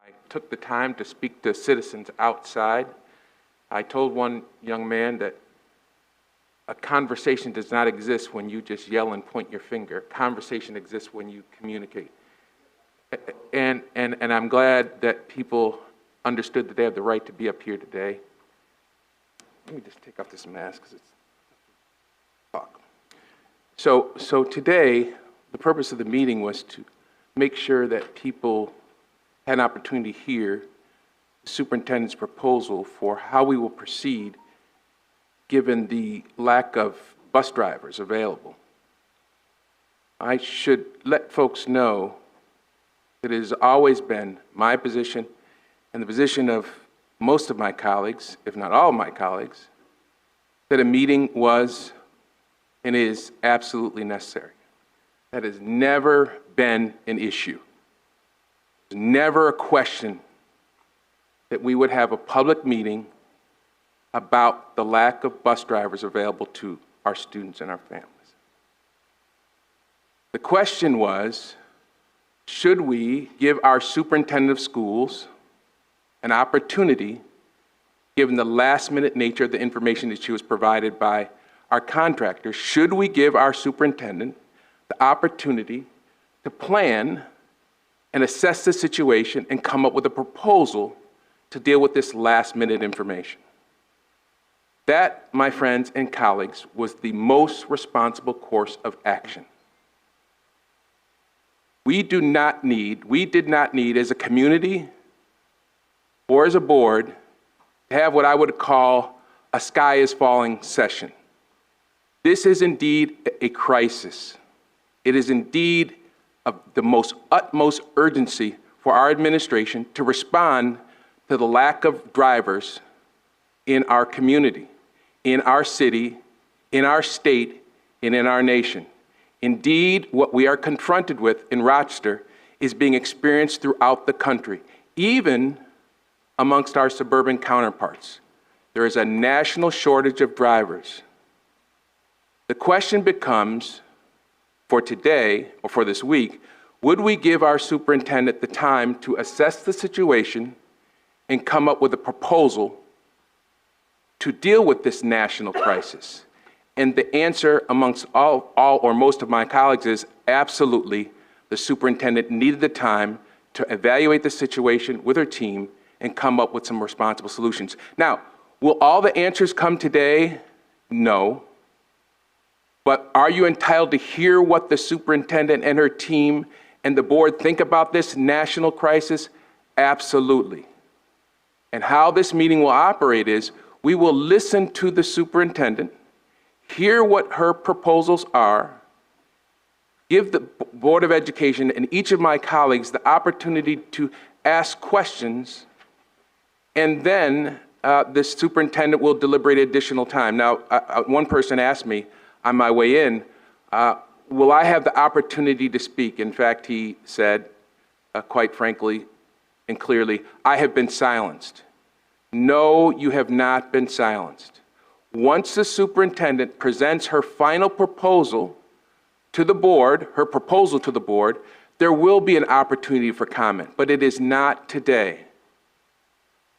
I took the time to speak to citizens outside. I told one young man that a conversation does not exist when you just yell and point your finger. Conversation exists when you communicate. And I'm glad that people understood that they have the right to be up here today. Let me just take off this mask because it's talk. So today, the purpose of the meeting was to make sure that people had an opportunity to hear the superintendent's proposal for how we will proceed given the lack of bus drivers available. I should let folks know that it has always been my position and the position of most of my colleagues, if not all of my colleagues, that a meeting was and is absolutely necessary. That has never been an issue. There's never a question that we would have a public meeting about the lack of bus drivers available to our students and our families. The question was, should we give our superintendent of schools an opportunity, given the last-minute nature of the information that she was provided by our contractor, should we give our superintendent the opportunity to plan and assess the situation and come up with a proposal to deal with this last-minute information? That, my friends and colleagues, was the most responsible course of action. We did not need as a community or as a board to have what I would call a sky is falling session. This is indeed a crisis. It is indeed of the utmost urgency for our administration to respond to the lack of drivers in our community, in our city, in our state, and in our nation. Indeed, what we are confronted with in Rochester is being experienced throughout the country, even amongst our suburban counterparts. There is a national shortage of drivers. The question becomes, for today, or for this week, would we give our superintendent the time to assess the situation and come up with a proposal to deal with this national crisis? And the answer amongst all or most of my colleagues is absolutely. The superintendent needed the time to evaluate the situation with her team and come up with some responsible solutions. Now, will all the answers come today? No. But are you entitled to hear what the superintendent and her team and the board think about this national crisis? Absolutely. And how this meeting will operate is we will listen to the superintendent, hear what her proposals are, give the Board of Education and each of my colleagues the opportunity to ask questions, and then the superintendent will deliberate additional time. Now, one person asked me on my way in, will I have the opportunity to speak? In fact, he said, quite frankly and clearly, I have been silenced. No, you have not been silenced. Once the superintendent presents her final proposal to the board, there will be an opportunity for comment, but it is not today.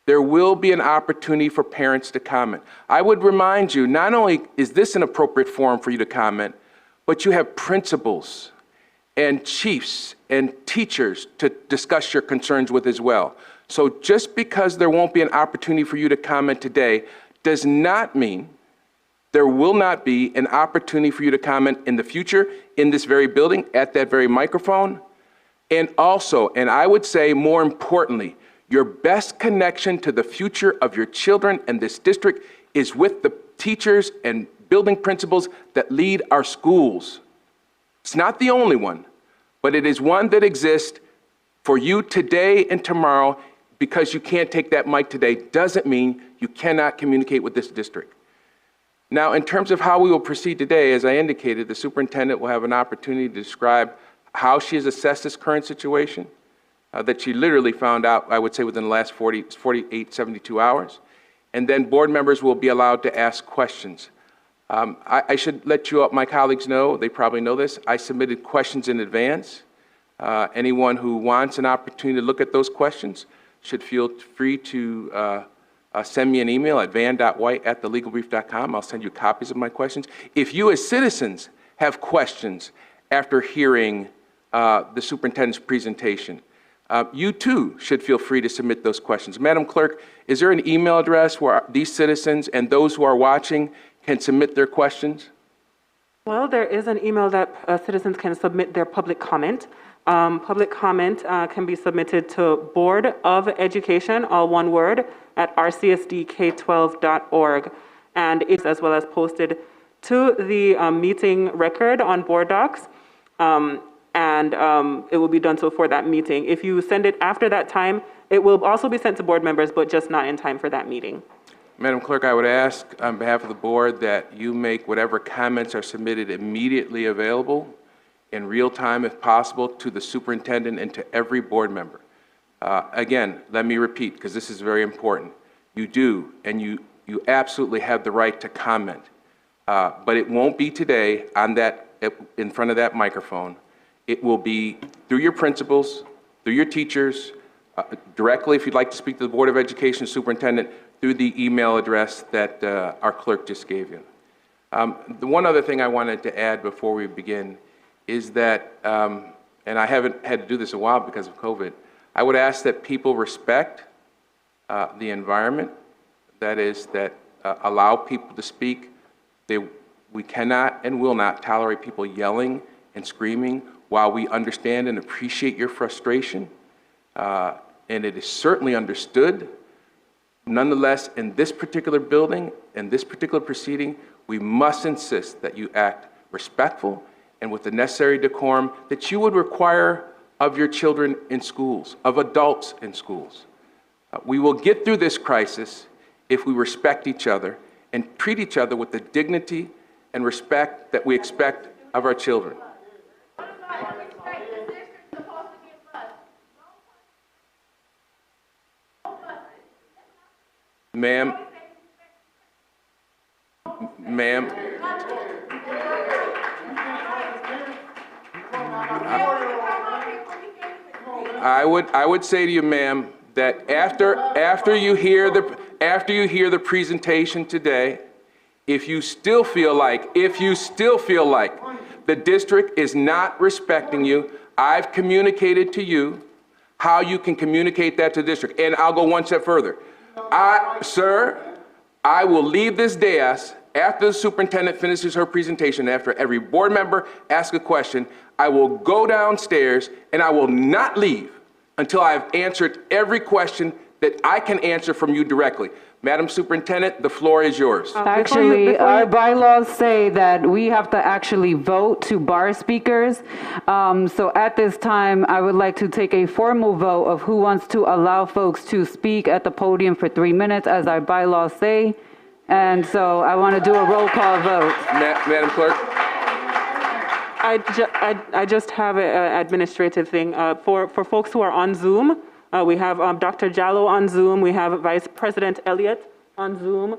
There will be an opportunity for parents to comment. I would remind you, not only is this an appropriate forum for you to comment, but you have principals and chiefs and teachers to discuss your concerns with as well. So just because there won't be an opportunity for you to comment today does not mean there will not be an opportunity for you to comment in the future in this very building, at that very microphone. And also, and I would say more importantly, your best connection to the future of your children and this district is with the teachers and building principals that lead our schools. It's not the only one, but it is one that exists for you today and tomorrow. Because you can't take that mic today doesn't mean you cannot communicate with this district. Now, in terms of how we will proceed today, as I indicated, the superintendent will have an opportunity to describe how she has assessed this current situation that she literally found out, I would say, within the last 48, 72 hours. And then board members will be allowed to ask questions. I should let my colleagues know, they probably know this, I submitted questions in advance. Anyone who wants an opportunity to look at those questions should feel free to send me an email at van.white@thelegalbrief.com. I'll send you copies of my questions. If you as citizens have questions after hearing the superintendent's presentation, you too should feel free to submit those questions. Madam Clerk, is there an email address where these citizens and those who are watching can submit their questions? Well, there is an email that citizens can submit their public comment. Public comment can be submitted to Board of Education, all one word, at rcsdk12.org. And it's as well as posted to the meeting record on Board Docs. It will be done so for that meeting. If you send it after that time, it will also be sent to board members, but just not in time for that meeting. Madam Clerk, I would ask on behalf of the board that you make whatever comments are submitted immediately available in real time, if possible, to the superintendent and to every board member. Again, let me repeat, because this is very important. You do, and you absolutely have the right to comment. But it won't be today on that, in front of that microphone. It will be through your principals, through your teachers, directly, if you'd like to speak to the Board of Education Superintendent, through the email address that our clerk just gave you. The one other thing I wanted to add before we begin is that, and I haven't had to do this a while because of COVID, I would ask that people respect the environment, that is, that allow people to speak. We cannot and will not tolerate people yelling and screaming. While we understand and appreciate your frustration, and it is certainly understood, nonetheless, in this particular building, in this particular proceeding, we must insist that you act respectful and with the necessary decorum that you would require of your children in schools, of adults in schools. We will get through this crisis if we respect each other and treat each other with the dignity and respect that we expect of our children. Ma'am, I would say to you, ma'am, that after you hear the presentation today, if you still feel like the district is not respecting you, I've communicated to you how you can communicate that to the district, and I'll go one step further. Sir, I will leave this dais after the superintendent finishes her presentation, after every board member asks a question. I will go downstairs and I will not leave until I have answered every question that I can answer from you directly. Madam Superintendent, the floor is yours. Actually, our bylaws say that we have to actually vote to bar speakers. So at this time, I would like to take a formal vote of who wants to allow folks to speak at the podium for 3 minutes, as our bylaws say. And so I want to do a roll call vote. Madam Clerk. I just have an administrative thing. For folks who are on Zoom, we have Dr. Jallo on Zoom. We have Vice President Elliott on Zoom.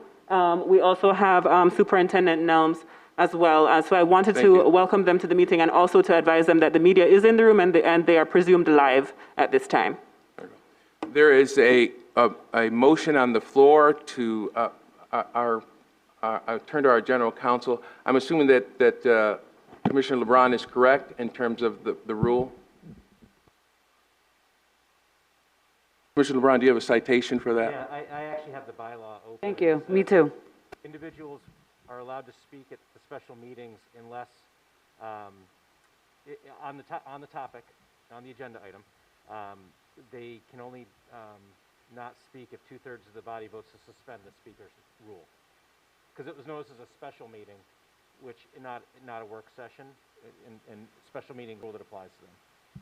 We also have Superintendent Nelms as well. So I wanted to welcome them to the meeting and also to advise them that the media is in the room and they are presumed live at this time. There is a motion on the floor to turn to our General Counsel. I'm assuming that Commissioner LeBron is correct in terms of the rule. Commissioner LeBron, do you have a citation for that? Yeah, I actually have the bylaw open. Thank you. Me too. Individuals are allowed to speak at the special meetings unless, on the topic, on the agenda item, they can only not speak if 2/3 of the body votes to suspend the speaker's rule. Because it was noticed as a special meeting, which not a work session, and special meeting rule that applies to them.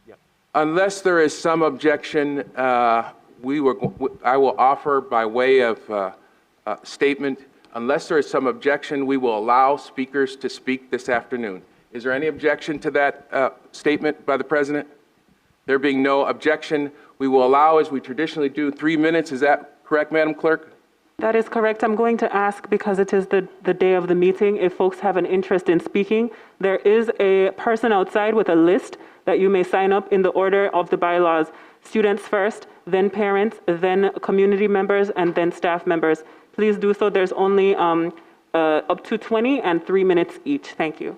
Yep. Unless there is some objection, I will offer by way of statement, unless there is some objection, we will allow speakers to speak this afternoon. Is there any objection to that statement by the President? There being no objection, we will allow, as we traditionally do, 3 minutes. Is that correct, Madam Clerk? That is correct. I'm going to ask, because it is the day of the meeting, if folks have an interest in speaking. There is a person outside with a list that you may sign up in the order of the bylaws. Students first, then parents, then community members, and then staff members. Please do so. There's only up to 20 and 3 minutes each. Thank you.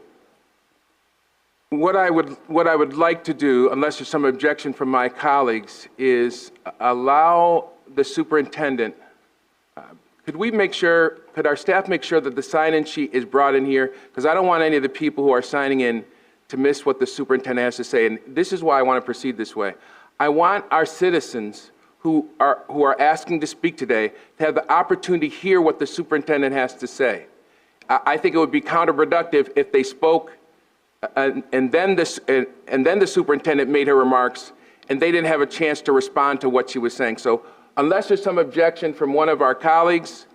What I would like to do, unless there's some objection from my colleagues, is allow the superintendent, could our staff make sure that the sign-in sheet is brought in here? Because I don't want any of the people who are signing in to miss what the superintendent has to say, and this is why I want to proceed this way. I want our citizens who are asking to speak today to have the opportunity to hear what the superintendent has to say. I think it would be counterproductive if they spoke and then the superintendent made her remarks, and they didn't have a chance to respond to what she was saying. So unless there's some objection from one of our colleagues,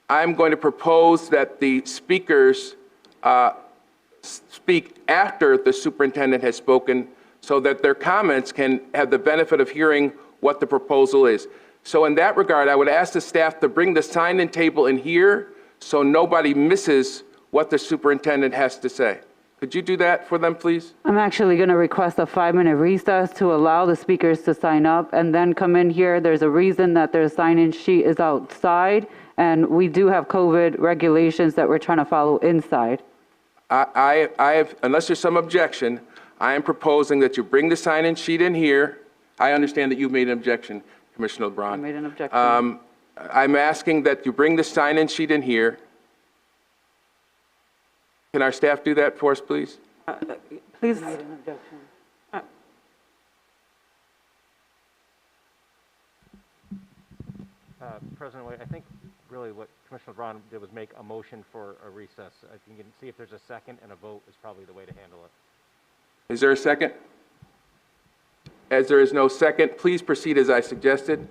I'm going to propose that the speakers speak after the superintendent has spoken so that their comments can have the benefit of hearing what the proposal is. So in that regard, I would ask the staff to bring the sign-in table in here so nobody misses what the superintendent has to say. Could you do that for them, please? I'm actually going to request a 5-minute recess to allow the speakers to sign up and then come in here. There's a reason that their sign-in sheet is outside, and we do have COVID regulations that we're trying to follow inside. Unless there's some objection, I am proposing that you bring the sign-in sheet in here. I understand that you've made an objection, Commissioner LeBron. I made an objection. I'm asking that you bring the sign-in sheet in here. Can our staff do that for us, please? Please. President White, I think really what Commissioner LeBron did was make a motion for a recess. I think you can see if there's a second, and a vote is probably the way to handle it. Is there a second? As there is no second, please proceed as I suggested.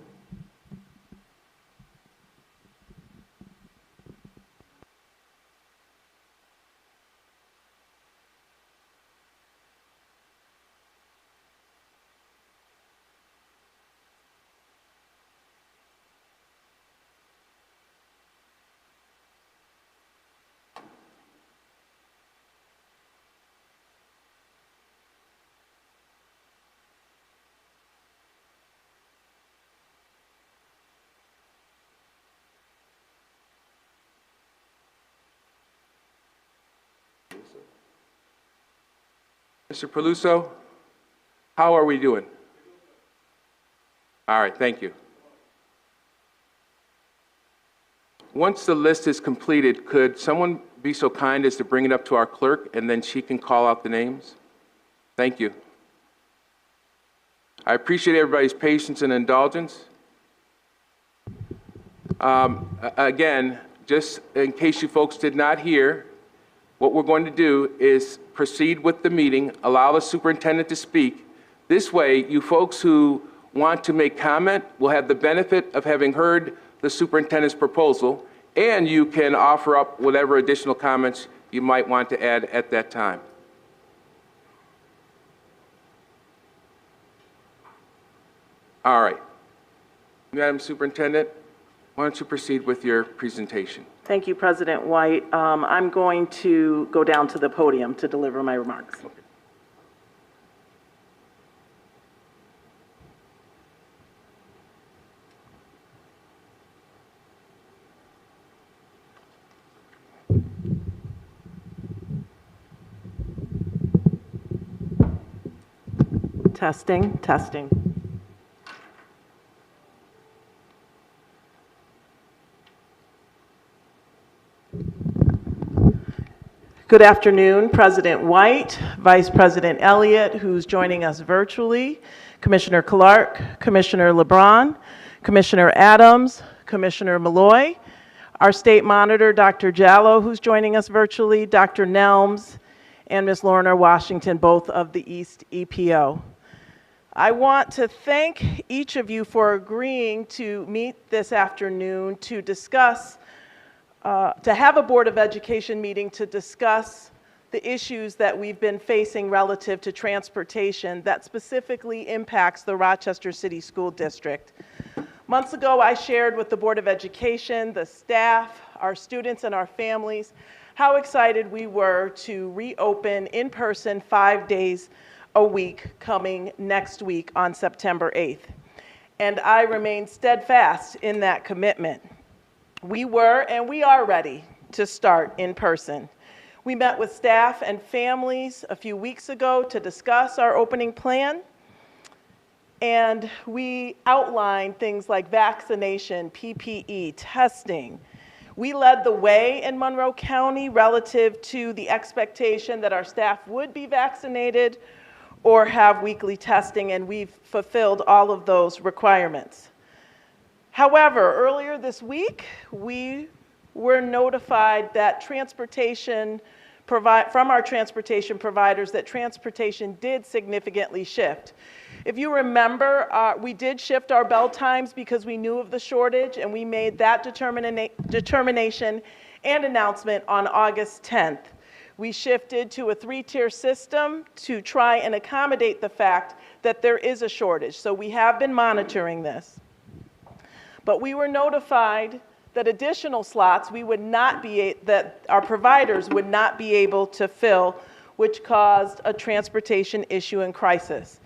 Mr. Peluso, how are we doing? All right, thank you. Once the list is completed, could someone be so kind as to bring it up to our clerk, and then she can call out the names? Thank you. I appreciate everybody's patience and indulgence. Again, just in case you folks did not hear, what we're going to do is proceed with the meeting, allow the superintendent to speak. This way, you folks who want to make comment will have the benefit of having heard the superintendent's proposal, and you can offer up whatever additional comments you might want to add at that time. All right. Madam Superintendent, why don't you proceed with your presentation? Thank you, President White. I'm going to go down to the podium to deliver my remarks. Testing, testing. Good afternoon, President White, Vice President Elliott, who's joining us virtually, Commissioner Clark, Commissioner LeBron, Commissioner Adams, Commissioner Malloy, our State Monitor, Dr. Jallo, who's joining us virtually, Dr. Nelms, and Ms. Lorna Washington, both of the East EPO. I want to thank each of you for agreeing to meet this afternoon to discuss to have a Board of Education meeting to discuss the issues that we've been facing relative to transportation that specifically impacts the Rochester City School District. Months ago, I shared with the Board of Education, the staff, our students, and our families how excited we were to reopen in person 5 days a week coming next week on September 8th. and I remain steadfast in that commitment. We were and we are ready to start in person. We met with staff and families a few weeks ago to discuss our opening plan, and we outlined things like vaccination, PPE, testing. We led the way in Monroe County relative to the expectation that our staff would be vaccinated or have weekly testing, and we've fulfilled all of those requirements. However, earlier this week, we were notified that from our transportation providers that transportation did significantly shift. If you remember, we did shift our bell times because we knew of the shortage, and we made that determination and announcement on August 10th. We shifted to a 3-tier system to try and accommodate the fact that there is a shortage. So we have been monitoring this. But we were notified that additional slots that our providers would not be able to fill, which caused a transportation issue and crisis.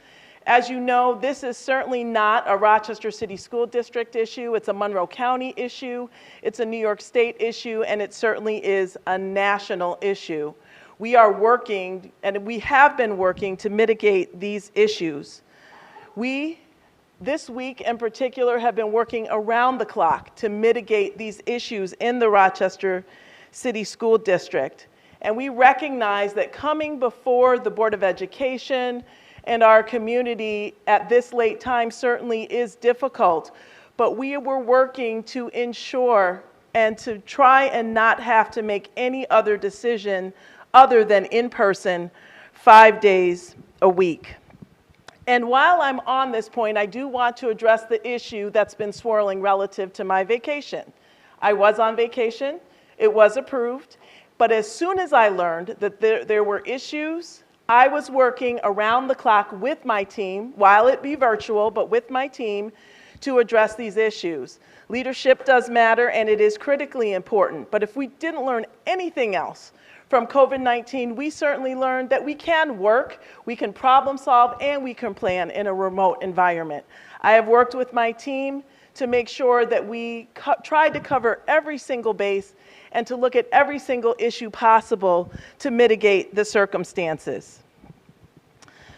As you know, this is certainly not a Rochester City School District issue. It's a Monroe County issue. It's a New York State issue, and it certainly is a national issue. We are working, and we have been working to mitigate these issues. We, this week in particular, have been working around the clock to mitigate these issues in the Rochester City School District. And we recognize that coming before the Board of Education and our community at this late time certainly is difficult, but we were working to ensure and to try and not have to make any other decision other than in person 5 days a week. And while I'm on this point, I do want to address the issue that's been swirling relative to my vacation. I was on vacation, it was approved, but as soon as I learned that there were issues, I was working around the clock with my team, while it be virtual, but with my team, to address these issues. Leadership does matter, and it is critically important. But if we didn't learn anything else from COVID-19, we certainly learned that we can work, we can problem solve, and we can plan in a remote environment. I have worked with my team to make sure that we tried to cover every single base and to look at every single issue possible to mitigate the circumstances.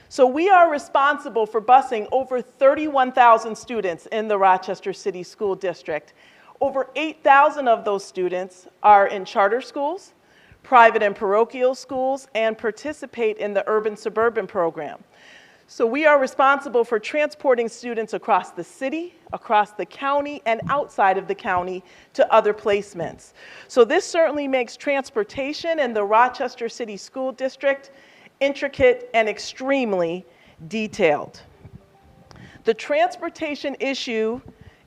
So we are responsible for busing over 31,000 students in the Rochester City School District. Over 8,000 of those students are in charter schools, private and parochial schools, and participate in the urban-suburban program. So we are responsible for transporting students across the city, across the county, and outside of the county to other placements. So this certainly makes transportation in the Rochester City School District intricate and extremely detailed. The transportation issue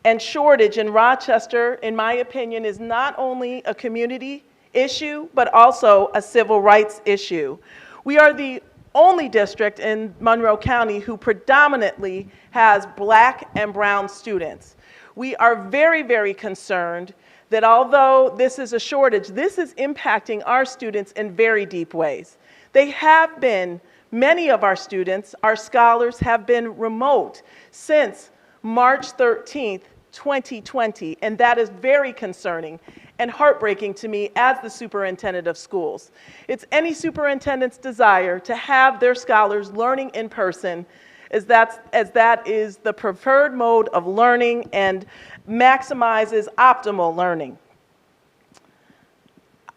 and shortage in Rochester, in my opinion, is not only a community issue, but also a civil rights issue. We are the only district in Monroe County who predominantly has Black and brown students. We are very, very concerned that although this is a shortage, this is impacting our students in very deep ways. Many of our students, our scholars, have been remote since March 13th, 2020, and that is very concerning and heartbreaking to me as the superintendent of schools. It's any superintendent's desire to have their scholars learning in person, as that is the preferred mode of learning and maximizes optimal learning.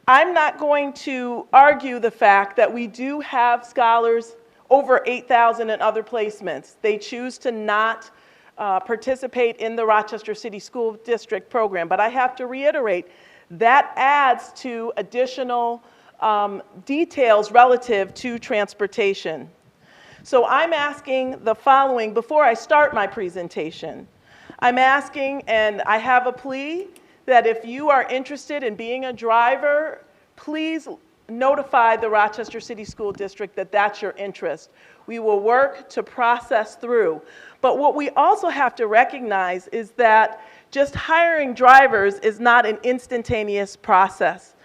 I'm not going to argue the fact that we do have scholars over 8,000 in other placements. They choose to not participate in the Rochester City School District program, but I have to reiterate that adds to additional details relative to transportation. So I'm asking the following before I start my presentation. I'm asking, and I have a plea, that if you are interested in being a driver, please notify the Rochester City School District that that's your interest. We will work to process through. But what we also have to recognize is that just hiring drivers is not an instantaneous process.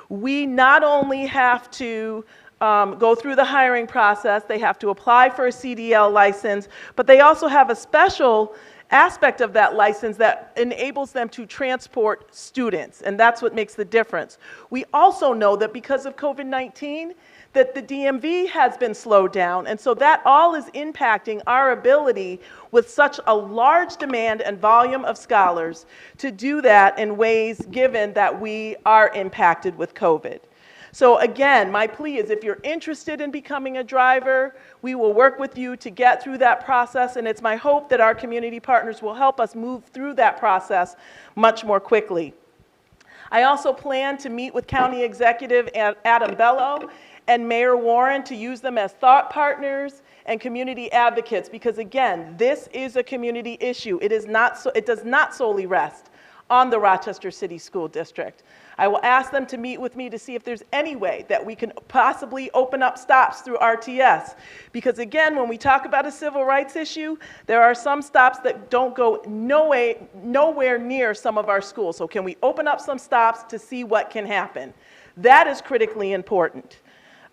We not only have to go through the hiring process, they have to apply for a CDL license, but they also have a special aspect of that license that enables them to transport students, and that's what makes the difference. We also know that because of COVID-19, that the DMV has been slowed down, and so that all is impacting our ability with such a large demand and volume of scholars to do that in ways given that we are impacted with COVID. So again, my plea is if you're interested in becoming a driver, we will work with you to get through that process, and it's my hope that our community partners will help us move through that process much more quickly. I also plan to meet with County Executive Adam Bello and Mayor Warren to use them as thought partners and community advocates, because again, this is a community issue. It does not solely rest on the Rochester City School District. I will ask them to meet with me to see if there's any way that we can possibly open up stops through RTS. Because again, when we talk about a civil rights issue, there are some stops that don't go nowhere near some of our schools. So can we open up some stops to see what can happen? That is critically important.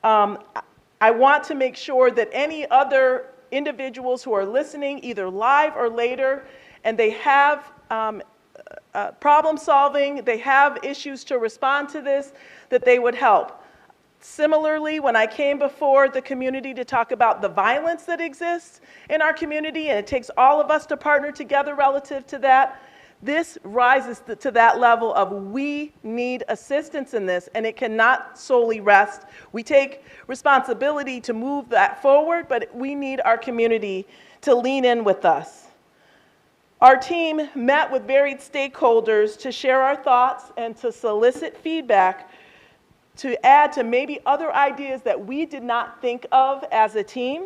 I want to make sure that any other individuals who are listening, either live or later, and they have problem solving, they have issues to respond to this, that they would help. Similarly, when I came before the community to talk about the violence that exists in our community, and it takes all of us to partner together relative to that, this rises to that level of we need assistance in this, and it cannot solely rest. We take responsibility to move that forward, but we need our community to lean in with us. Our team met with varied stakeholders to share our thoughts and to solicit feedback to add to maybe other ideas that we did not think of as a team.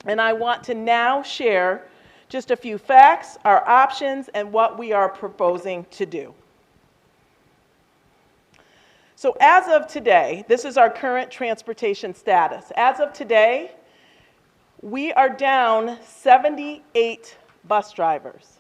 And I want to now share just a few facts, our options, and what we are proposing to do. So as of today, this is our current transportation status. As of today, we are down 78 bus drivers.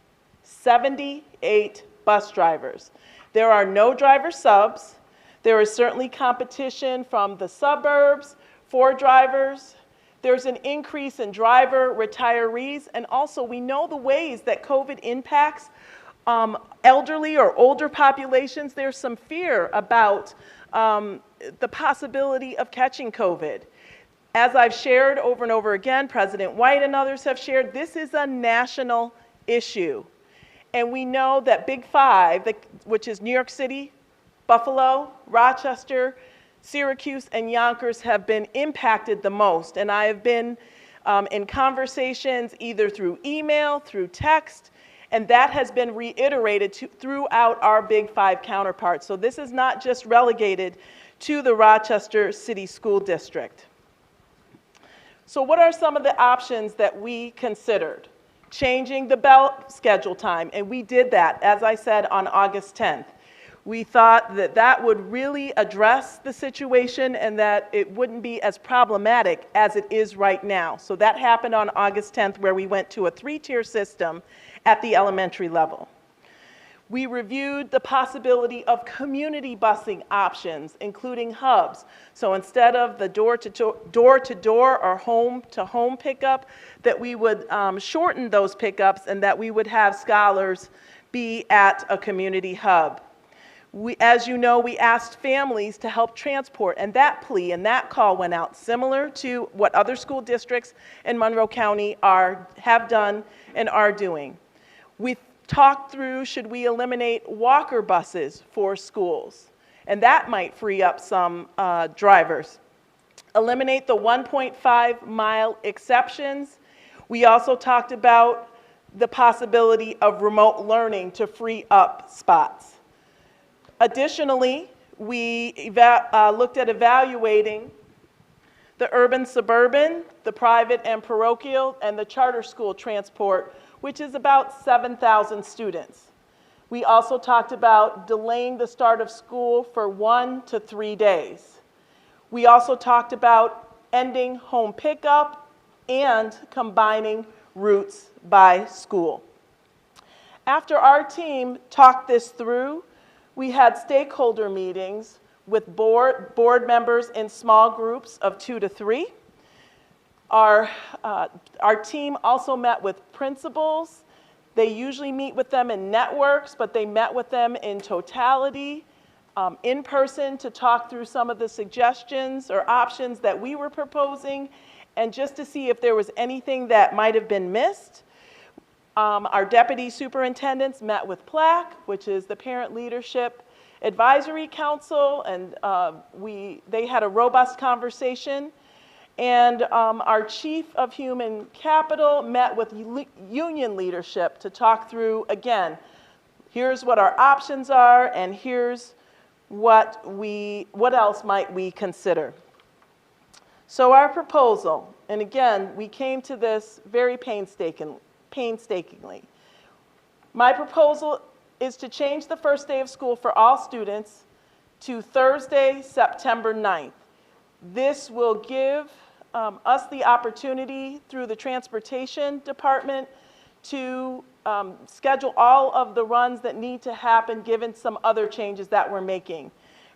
78 bus drivers. There are no driver subs. There is certainly competition from the suburbs for drivers. There's an increase in driver retirees, and also we know the ways that COVID impacts elderly or older populations. There's some fear about the possibility of catching COVID. As I've shared over and over again, President White and others have shared, this is a national issue. And we know that Big Five, which is New York City, Buffalo, Rochester, Syracuse, and Yonkers, have been impacted the most. And I have been in conversations either through email, through text, and that has been reiterated throughout our Big Five counterparts. So this is not just relegated to the Rochester City School District. So what are some of the options that we considered? Changing the bell schedule time, and we did that, as I said, on August 10th. We thought that that would really address the situation and that it wouldn't be as problematic as it is right now. So that happened on August 10th, where we went to a 3-tier system at the elementary level. We reviewed the possibility of community busing options, including hubs. So instead of the door-to-door or home-to-home pickup, that we would shorten those pickups and that we would have scholars be at a community hub. As you know, we asked families to help transport, and that plea and that call went out similar to what other school districts in Monroe County have done and are doing. We talked through, should we eliminate walker buses for schools? And that might free up some drivers. Eliminate the 1.5-mile exceptions. We also talked about the possibility of remote learning to free up spots. Additionally, we looked at evaluating the urban-suburban, the private and parochial, and the charter school transport, which is about 7,000 students. We also talked about delaying the start of school for 1 to 3 days. We also talked about ending home pickup and combining routes by school. After our team talked this through, we had stakeholder meetings with board members in small groups of 2 to 3. Our team also met with principals They usually meet with them in networks, but they met with them in totality, in person, to talk through some of the suggestions or options that we were proposing, and just to see if there was anything that might have been missed. Our deputy superintendents met with PLAC, which is the Parent Leadership Advisory Council, and they had a robust conversation. And our chief of human capital met with union leadership to talk through, again, here's what our options are, and here's what else might we consider. So our proposal, and again, we came to this very painstakingly. My proposal is to change the first day of school for all students to Thursday, September 9th. This will give us the opportunity through the transportation department to schedule all of the runs that need to happen given some other changes that we're making.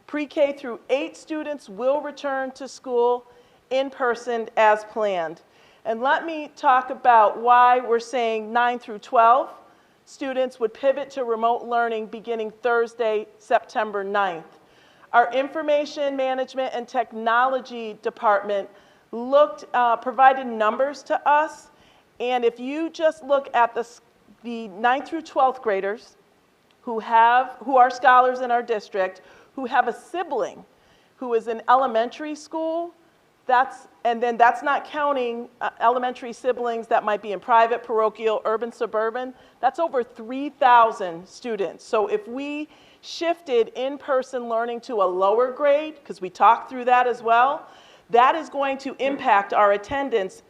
Pre-K through 8 students will return to school in person as planned. And let me talk about why we're saying 9 through 12 students would pivot to remote learning beginning Thursday, September 9th. Our information management and technology department provided numbers to us, and if you just look at the 9th through 12th graders who are scholars in our district, who have a sibling who is in elementary school, and then that's not counting elementary siblings that might be in private, parochial, urban, suburban, that's over 3,000 students. So if we shifted in-person learning to a lower grade, because we talked through that as well, that is going to impact our attendance,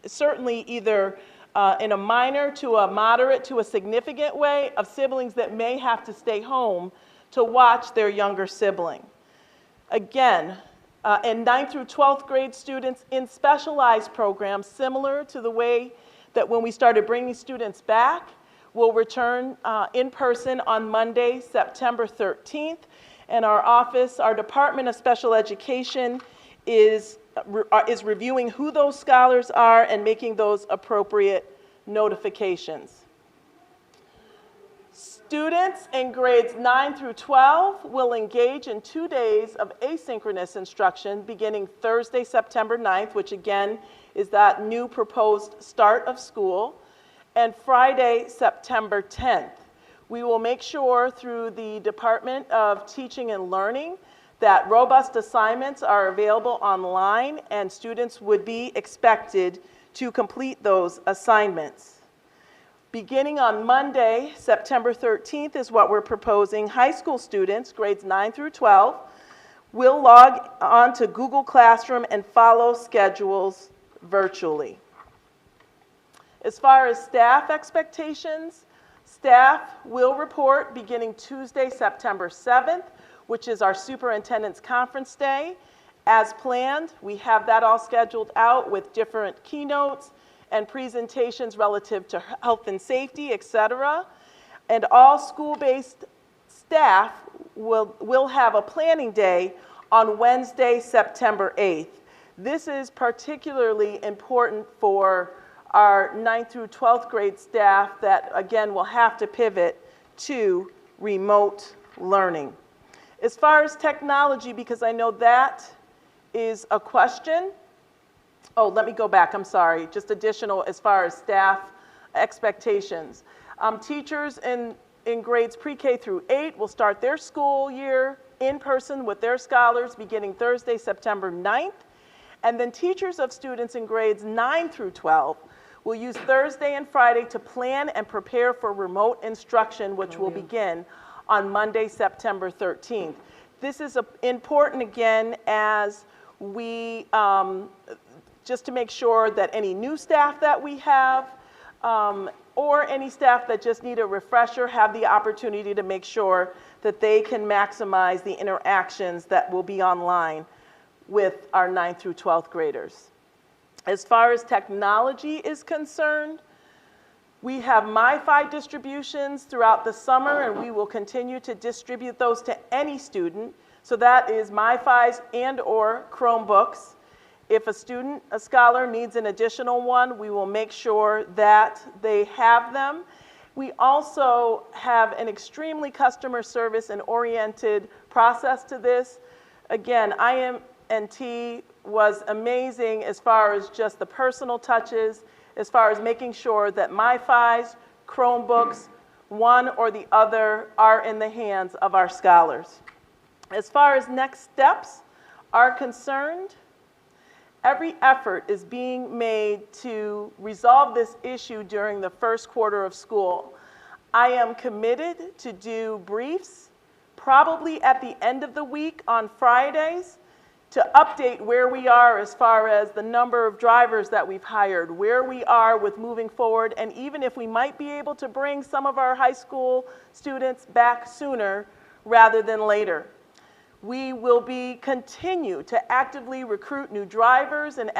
certainly either in a minor to a moderate to a significant way of siblings that may have to stay home to watch their younger sibling. Again, and 9th through 12th grade students in specialized programs, similar to the way that when we started bringing students back, will return in person on Monday, September 13th. And our Department of Special Education is reviewing who those scholars are and making those appropriate notifications. Students in grades 9 through 12 will engage in 2 days of asynchronous instruction beginning Thursday, September 9th, which again is that new proposed start of school, and Friday, September 10th. We will make sure through the Department of Teaching and Learning that robust assignments are available online, and students would be expected to complete those assignments. Beginning on Monday, September 13th is what we're proposing. High school students, grades 9 through 12, will log on to Google Classroom and follow schedules virtually. As far as staff expectations, staff will report beginning Tuesday, September 7th, which is our superintendent's conference day. As planned, we have that all scheduled out with different keynotes and presentations relative to health and safety, et cetera. And all school-based staff will have a planning day on Wednesday, September 8th. This is particularly important for our 9th through 12th grade staff that, again, will have to pivot to remote learning. As far as technology, because I know that is a question. Oh, let me go back, I'm sorry. Just additional as far as staff expectations. Teachers in grades pre-K through 8 will start their school year in person with their scholars beginning Thursday, September 9th. And then teachers of students in grades 9 through 12 will use Thursday and Friday to plan and prepare for remote instruction, which will begin on Monday, September 13th. This is important, again, as we, just to make sure that any new staff that we have, or any staff that just need a refresher, have the opportunity to make sure that they can maximize the interactions that will be online with our 9th through 12th graders. As far as technology is concerned, we have MiFi distributions throughout the summer, and we will continue to distribute those to any student. So that is MiFis and or Chromebooks. If a scholar needs an additional one, we will make sure that they have them. We also have an extremely customer service and oriented process to this. Again, IMT was amazing as far as just the personal touches, as far as making sure that MiFis, Chromebooks, one or the other are in the hands of our scholars. As far as next steps are concerned, every effort is being made to resolve this issue during the first quarter of school. I am committed to do briefs, probably at the end of the week on Fridays, to update where we are as far as the number of drivers that we've hired, where we are with moving forward, and even if we might be able to bring some of our high school students back sooner rather than later. We will continue to actively recruit new drivers and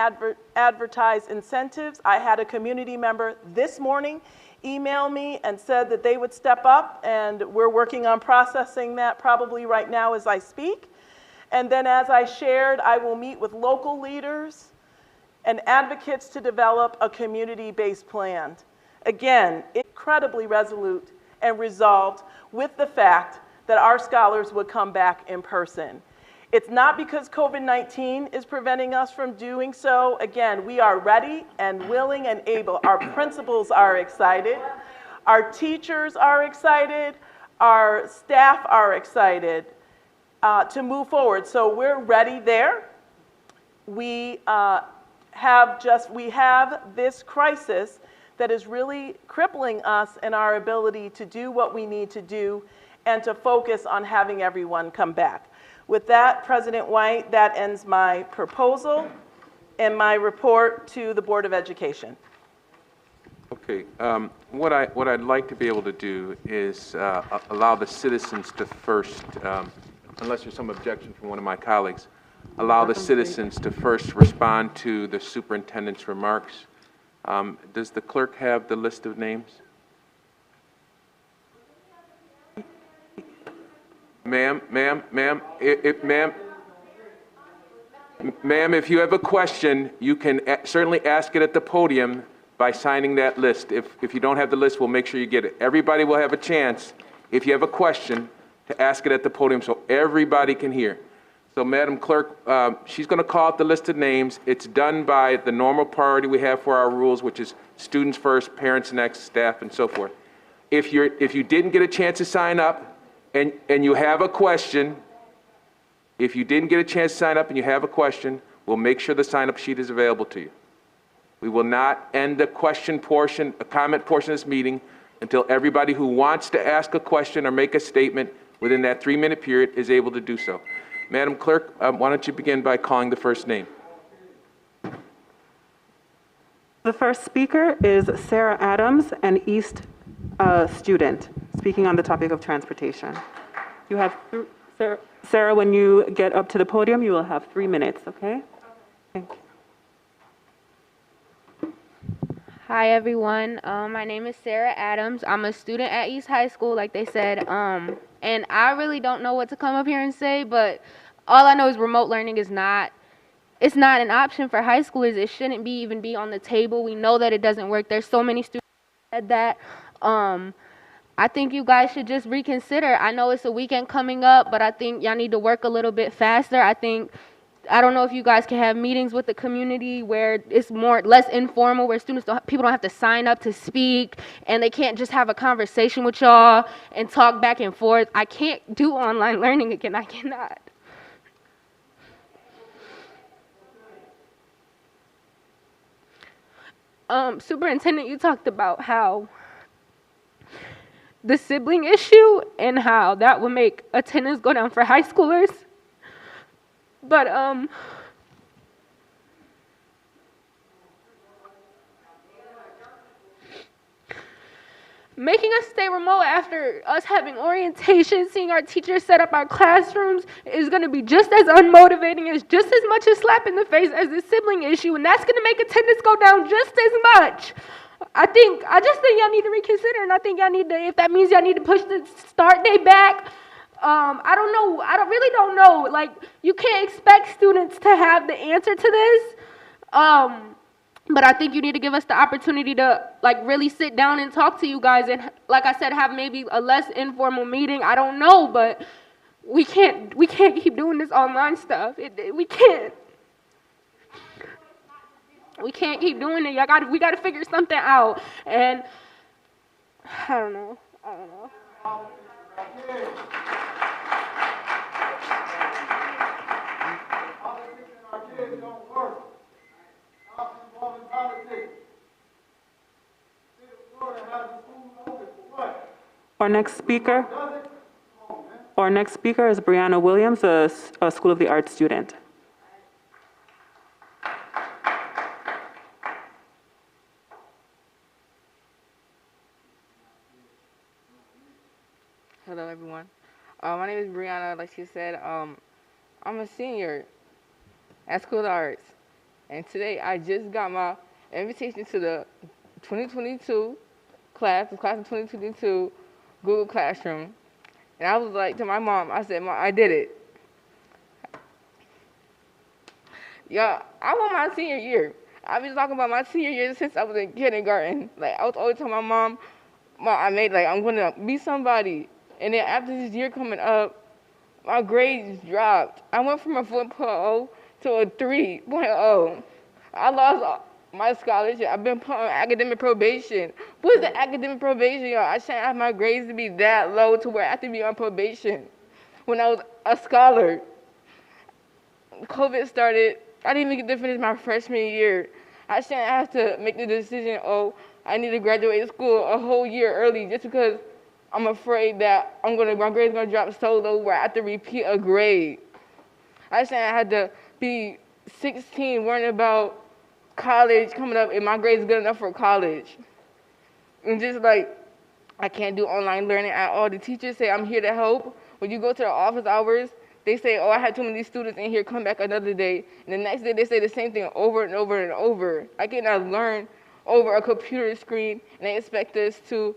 advertise incentives. I had a community member this morning email me and said that they would step up, and we're working on processing that probably right now as I speak. And then, as I shared, I will meet with local leaders and advocates to develop a community-based plan. Again, incredibly resolute and resolved with the fact that our scholars would come back in person. It's not because COVID-19 is preventing us from doing so. Again, we are ready and willing and able. Our principals are excited. Our teachers are excited. Our staff are excited to move forward. So we're ready there. We have this crisis that is really crippling us in our ability to do what we need to do and to focus on having everyone come back. With that, President White, that ends my proposal and my report to the Board of Education. Okay, what I'd like to be able to do is allow the citizens to first, unless there's some objection from one of my colleagues, allow the citizens to first respond to the superintendent's remarks. Does the clerk have the list of names? Ma'am, if you have a question, you can certainly ask it at the podium by signing that list. If you don't have the list, we'll make sure you get it. Everybody will have a chance, if you have a question, to ask it at the podium so everybody can hear. So, Madam Clerk, she's going to call out the list of names. It's done by the normal priority we have for our rules, which is students first, parents next, staff, and so forth. If you didn't get a chance to sign up, and you have a question, if you didn't get a chance to sign up and you have a question, we'll make sure the sign-up sheet is available to you. We will not end the question portion, a comment portion of this meeting until everybody who wants to ask a question or make a statement within that 3-minute period is able to do so. Madam Clerk, why don't you begin by calling the first name? The first speaker is Sarah Adams, an East student, speaking on the topic of transportation. You have, Sarah, when you get up to the podium, you will have 3 minutes, okay? Thank you. Hi, everyone. My name is Sarah Adams. I'm a student at East High School, like they said, and I really don't know what to come up here and say, but all I know is remote learning is not an option for high schoolers. It shouldn't even be on the table. We know that it doesn't work. There's so many students who said that. I think you guys should just reconsider. I know it's a weekend coming up, but I think y'all need to work a little bit faster. I don't know if you guys can have meetings with the community where it's less informal, where people don't have to sign up to speak, and they can't just have a conversation with y'all and talk back and forth. I can't do online learning again. I cannot. Superintendent, you talked about how the sibling issue and how that would make attendance go down for high schoolers. But making us stay remote after us having orientation, seeing our teachers set up our classrooms is going to be just as unmotivating, as just as much a slap in the face as the sibling issue, and that's going to make attendance go down just as much. I just think y'all need to reconsider, and I think y'all need to, if that means y'all need to push the start date back, I don't know. I really don't know. Like, you can't expect students to have the answer to this. But I think you need to give us the opportunity to like really sit down and talk to you guys, and like I said, have maybe a less informal meeting. I don't know, but we can't keep doing this online stuff. We can't. We can't keep doing it. We gotta figure something out. And I don't know. Our next speaker is Brianna Williams, a School of the Arts student. Hello, everyone. My name is Brianna. Like she said, I'm a senior at School of the Arts, and today I just got my invitation to the 2022 class, the class of 2022 Google Classroom. And I was like to my mom, I said, Mom, I did it. Y'all, I want my senior year. I've been talking about my senior year since I was in kindergarten. Like, I was always telling my mom, I'm going to be somebody. And then after this year coming up, my grades dropped. I went from a 4.0 to a 3.0. I lost my scholarship. I've been put on academic probation. What is the academic probation, y'all? I shouldn't have my grades to be that low to where I have to be on probation when I was a scholar. COVID started. I didn't even get to finish my freshman year. I shouldn't have to make the decision, I need to graduate school a whole year early just because I'm afraid that my grade's gonna drop so low where I have to repeat a grade. I shouldn't have to be 16 worrying about college coming up and my grade's good enough for college. And just like, I can't do online learning at all. The teachers say I'm here to help. When you go to the office hours, they say, I had too many students in here, come back another day. And the next day they say the same thing over and over and over. I cannot learn over a computer screen and they expect us to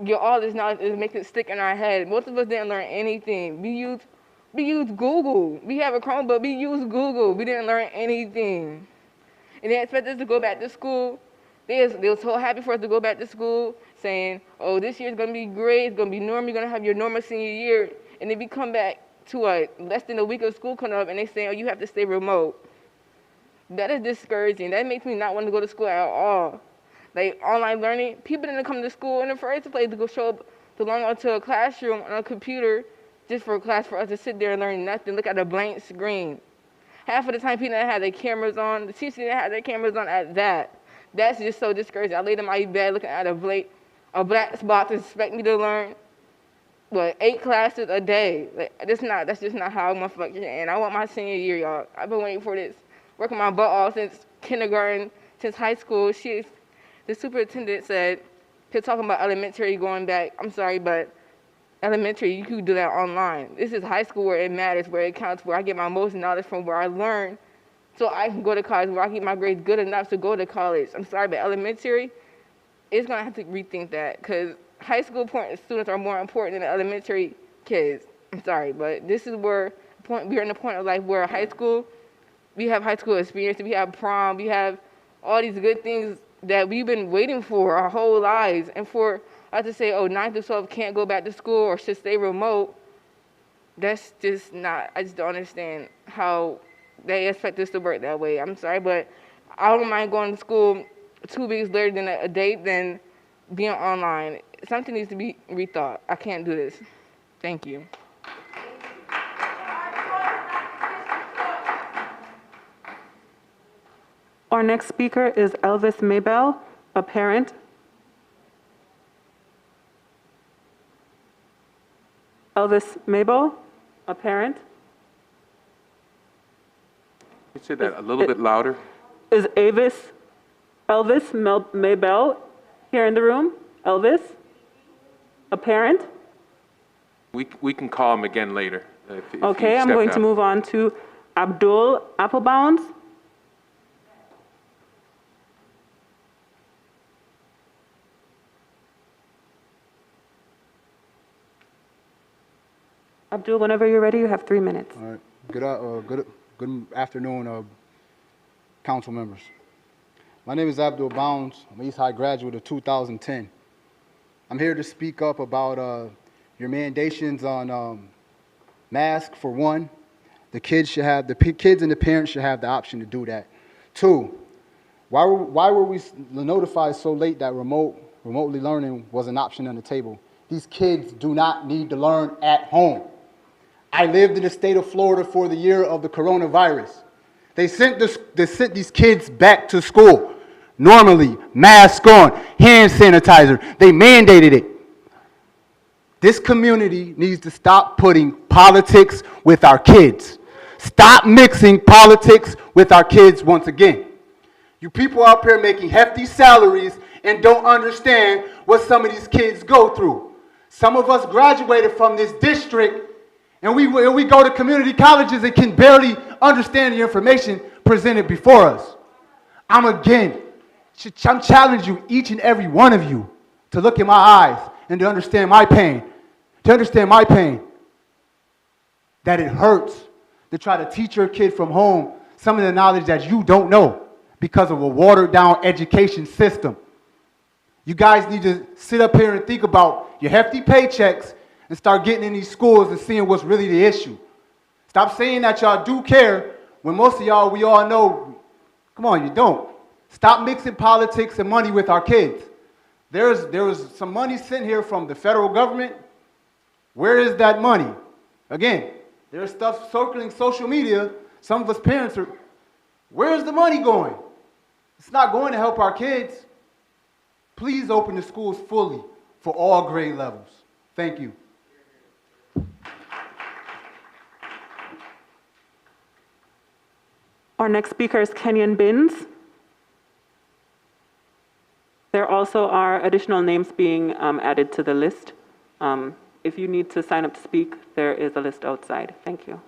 get all this knowledge and make it stick in our head. Most of us didn't learn anything. We used Google. We have a Chromebook, we used Google. We didn't learn anything. And they expect us to go back to school. They were so happy for us to go back to school, saying, this year's gonna be great, it's gonna be normal, you're gonna have your normal senior year. And then we come back to less than a week of school coming up and they say, you have to stay remote. That is discouraging. That makes me not want to go to school at all. Like online learning, people didn't come to school in the first place to go show up to log onto a classroom on a computer just for a class for us to sit there and learn nothing, look at a blank screen. Half of the time people didn't have their cameras on, the teachers didn't have their cameras on at that. That's just so discouraging. I laid in my bed looking at a black box and expect me to learn 8 classes a day. Like, that's just not how I'm gonna function. And I want my senior year, y'all. I've been waiting for this, working my butt off since kindergarten, since high school. The superintendent said, he's talking about elementary going back. I'm sorry, but elementary, you can do that online. This is high school where it matters, where it counts, where I get my most knowledge from, where I learn so I can go to college, where I get my grades good enough to go to college. I'm sorry, but elementary, it's gonna have to rethink that because high school students are more important than the elementary kids. I'm sorry, but this is where we're in the point of life where high school, we have high school experience, we have prom, we have all these good things that we've been waiting for our whole lives. And for us to say, 9 to 12 can't go back to school or should stay remote, that's just not, I just don't understand how they expect us to work that way. I'm sorry, but I don't mind going to school 2 weeks later than a date than being online. Something needs to be rethought. I can't do this. Thank you. Our next speaker is Elvis Maybell, a parent. Elvis Maybell, a parent. You said that a little bit louder. Is Elvis Maybell here in the room? Elvis, a parent? We can call him again later. If Okay, I'm going to move on to Abdul Applebounds. Abdul, whenever you're ready, you have 3 minutes. All right. Good afternoon, council members. My name is Abdul Bounds. I'm an East High graduate of 2010. I'm here to speak up about your mandations on masks, for one. The kids and the parents should have the option to do that. Two, why were we notified so late that remotely learning was an option on the table? These kids do not need to learn at home. I lived in the state of Florida for the year of the coronavirus. They sent these kids back to school. Normally, mask on, hand sanitizer. They mandated it. This community needs to stop putting politics with our kids. Stop mixing politics with our kids once again. You people out here making hefty salaries and don't understand what some of these kids go through. Some of us graduated from this district and we go to community colleges and can barely understand the information presented before us. I'm challenging you, each and every one of you, to look in my eyes and to understand my pain. To understand my pain. That it hurts to try to teach your kid from home some of the knowledge that you don't know because of a watered down education system. You guys need to sit up here and think about your hefty paychecks and start getting in these schools and seeing what's really the issue. Stop saying that y'all do care when most of y'all, we all know, come on, you don't. Stop mixing politics and money with our kids. There was some money sent here from the federal government. Where is that money? Again, there's stuff circling social media. Some of us parents are, where's the money going? It's not going to help our kids. Please open the schools fully for all grade levels. Thank you. Our next speaker is Kenyon Binns. There also are additional names being added to the list. If you need to sign up to speak, there is a list outside. Thank you.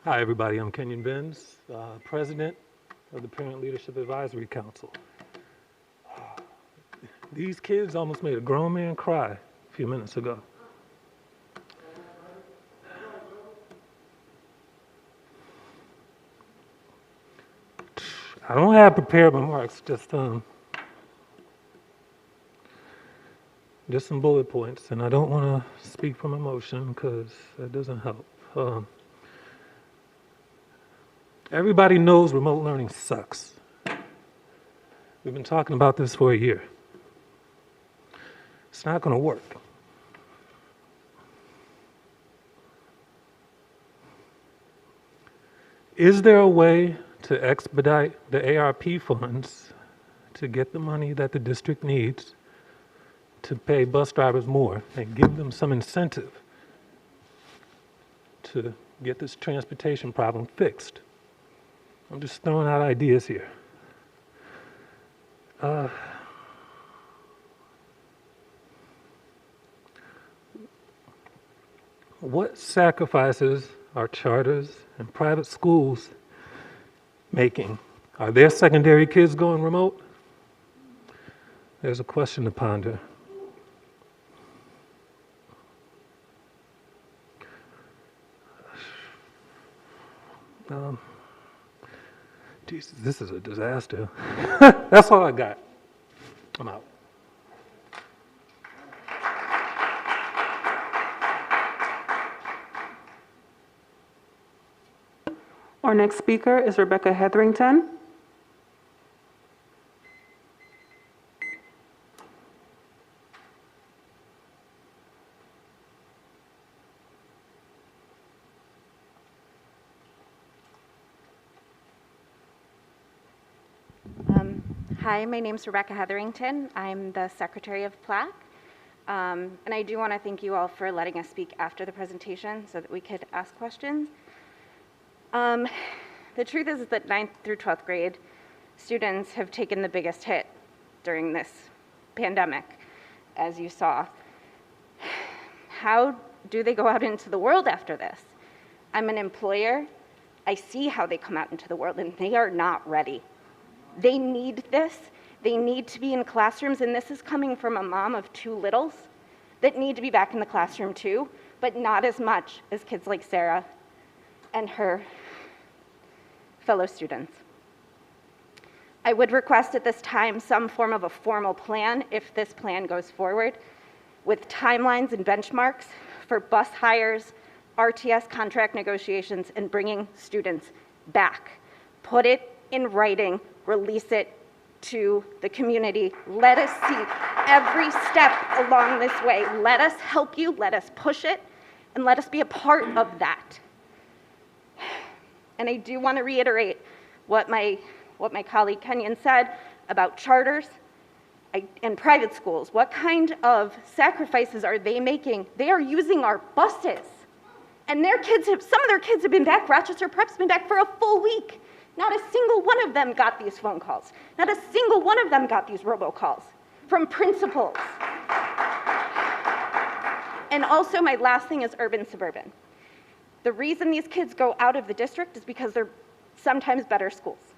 Hi, everybody. I'm Kenyon Binns, President of the Parent Leadership Advisory Council. These kids almost made a grown man cry a few minutes ago. I don't have prepared remarks, just some bullet points, and I don't want to speak from emotion because that doesn't help. Everybody knows remote learning sucks. We've been talking about this for a year. It's not going to work. Is there a way to expedite the ARP funds to get the money that the district needs to pay bus drivers more and give them some incentive to get this transportation problem fixed? I'm just throwing out ideas here. What sacrifices are charters and private schools making? Are their secondary kids going remote? There's a question to ponder. Jesus, this is a disaster. That's all I got. I'm out. Our next speaker is Rebecca Hetherington. Hi, my name's Rebecca Hetherington. I'm the Secretary of Plaque. And I do want to thank you all for letting us speak after the presentation so that we could ask questions. The truth is that 9th through 12th grade students have taken the biggest hit during this pandemic, as you saw. How do they go out into the world after this? I'm an employer. I see how they come out into the world, and they are not ready. They need this. They need to be in classrooms, and this is coming from a mom of 2 littles. that need to be back in the classroom too, but not as much as kids like Sarah and her fellow students. I would request at this time some form of a formal plan, if this plan goes forward, with timelines and benchmarks for bus hires, RTS contract negotiations, and bringing students back. Put it in writing, release it to the community. Let us see every step along this way. Let us help you, let us push it, and let us be a part of that. And I do want to reiterate what my colleague Kenyon said about charters and private schools. What kind of sacrifices are they making? They are using our buses. And some of their kids have been back. Rochester Prep's been back for a full week. Not a single one of them got these phone calls. Not a single one of them got these robocalls from principals. And also, my last thing is urban-suburban. The reason these kids go out of the district is because they're sometimes better schools.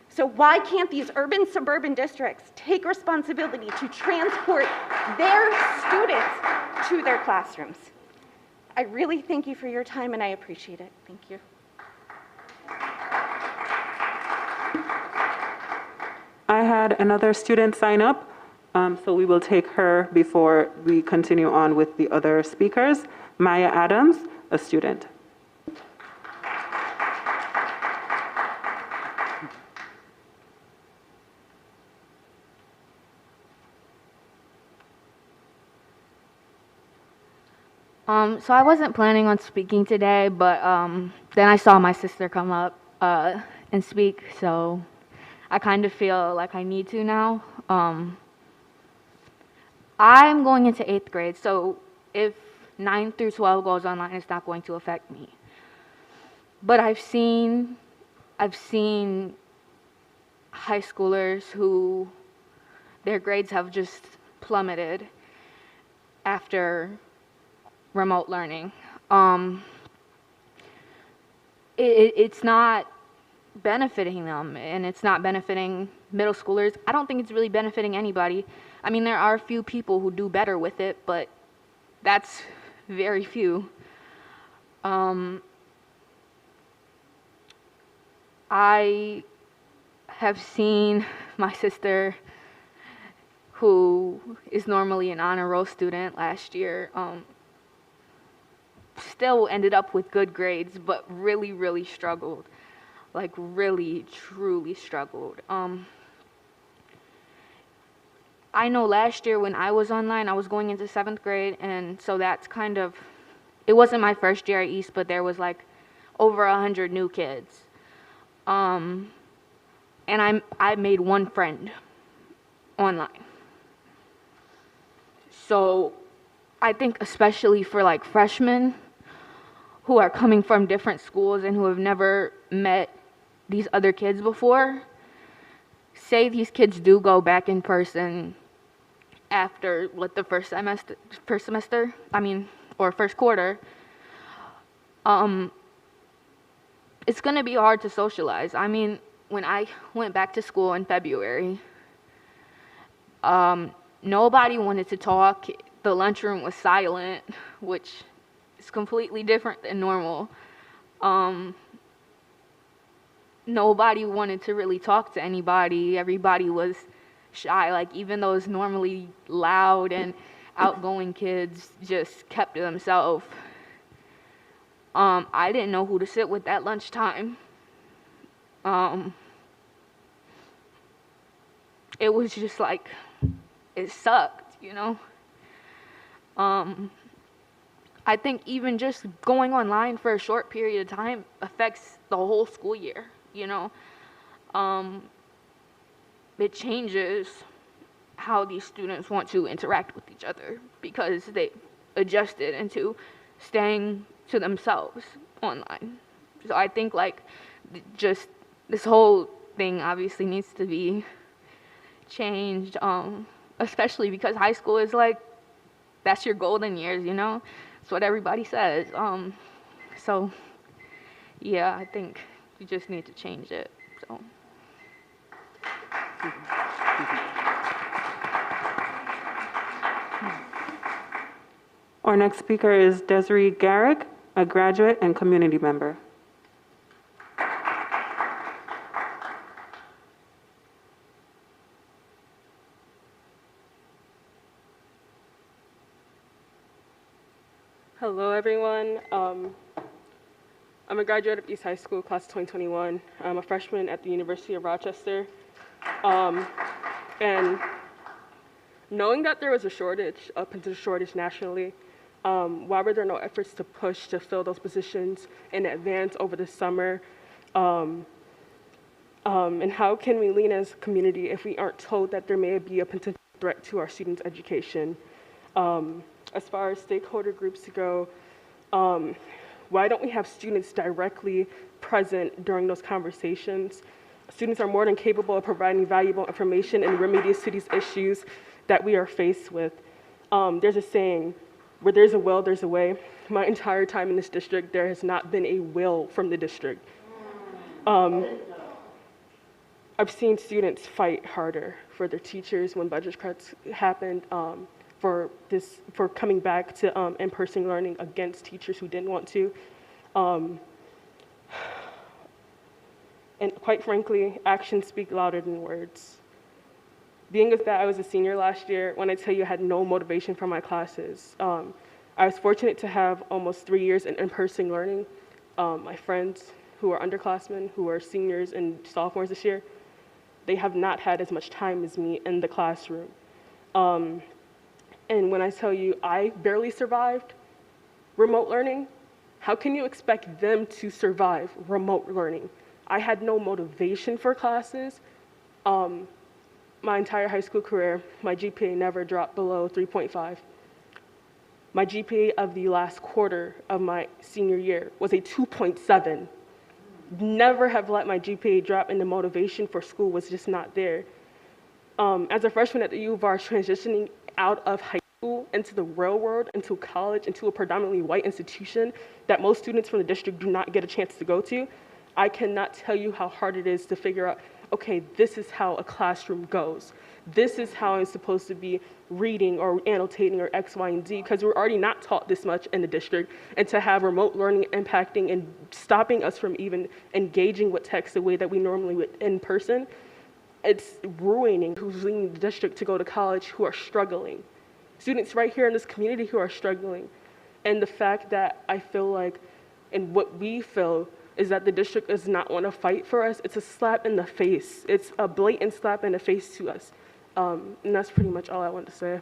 So why can't these urban-suburban districts take responsibility to transport their students to their classrooms? I really thank you for your time, and I appreciate it. Thank you. I had another student sign up, so we will take her before we continue on with the other speakers. Maya Adams, a student. So I wasn't planning on speaking today, but then I saw my sister come up and speak, so I kind of feel like I need to now. I'm going into 8th grade, so if 9 through 12 goes online, it's not going to affect me. But I've seen high schoolers who their grades have just plummeted after remote learning. It's not benefiting them, and it's not benefiting middle schoolers. I don't think it's really benefiting anybody. I mean, there are a few people who do better with it, but that's very few. I have seen my sister, who is normally an honor roll student last year, still ended up with good grades, but really, really struggled. Like, really, truly struggled. I know last year when I was online, I was going into 7th grade, and so that's kind of, it wasn't my first year at East, but there was like over 100 new kids. And I made one friend online. So I think especially for like freshmen who are coming from different schools and who have never met these other kids before, say these kids do go back in person after what the first semester, or first quarter, it's going to be hard to socialize. I mean, when I went back to school in February, nobody wanted to talk. The lunchroom was silent, which is completely different than normal. Nobody wanted to really talk to anybody. Everybody was shy. Like, even those normally loud and outgoing kids just kept to themselves. I didn't know who to sit with at lunchtime. It was just like, it sucked, you know? I think even just going online for a short period of time affects the whole school year, you know? It changes how these students want to interact with each other because they adjusted into staying to themselves online. So I think like just this whole thing obviously needs to be changed, especially because high school is like, that's your golden years, you know? That's what everybody says. So yeah, I think we just need to change it, so. Our next speaker is Desiree Garrick, a graduate and community member. Hello, everyone. I'm a graduate of East High School, class of 2021. I'm a freshman at the University of Rochester. And knowing that there was a shortage, a potential shortage nationally, why were there no efforts to push to fill those positions in advance over the summer? And how can we lean as a community if we aren't told that there may be a potential threat to our students' education? As far as stakeholder groups go, why don't we have students directly present during those conversations? Students are more than capable of providing valuable information and remedies to these issues that we are faced with. There's a saying, where there's a will, there's a way. My entire time in this district, there has not been a will from the district. I've seen students fight harder for their teachers when budget cuts happened, for coming back to in-person learning against teachers who didn't want to. And quite frankly, actions speak louder than words. Being as that I was a senior last year, when I tell you I had no motivation for my classes, I was fortunate to have almost 3 years in in-person learning. My friends who are underclassmen, who are seniors and sophomores this year, they have not had as much time as me in the classroom. And when I tell you I barely survived remote learning, how can you expect them to survive remote learning? I had no motivation for classes. My entire high school career, my GPA never dropped below 3.5. My GPA of the last quarter of my senior year was a 2.7. Never have let my GPA drop, and the motivation for school was just not there. As a freshman at the U of R, transitioning out of high school into the real world, into college, into a predominantly white institution that most students from the district do not get a chance to go to, I cannot tell you how hard it is to figure out, okay, this is how a classroom goes. This is how I'm supposed to be reading or annotating or X, Y, and Z, because we're already not taught this much in the district. And to have remote learning impacting and stopping us from even engaging with text the way that we normally would in person, it's ruining who's leaving the district to go to college who are struggling. Students right here in this community who are struggling. And the fact that I feel like, and what we feel, is that the district does not want to fight for us. It's a slap in the face. It's a blatant slap in the face to us. And that's pretty much all I want to say.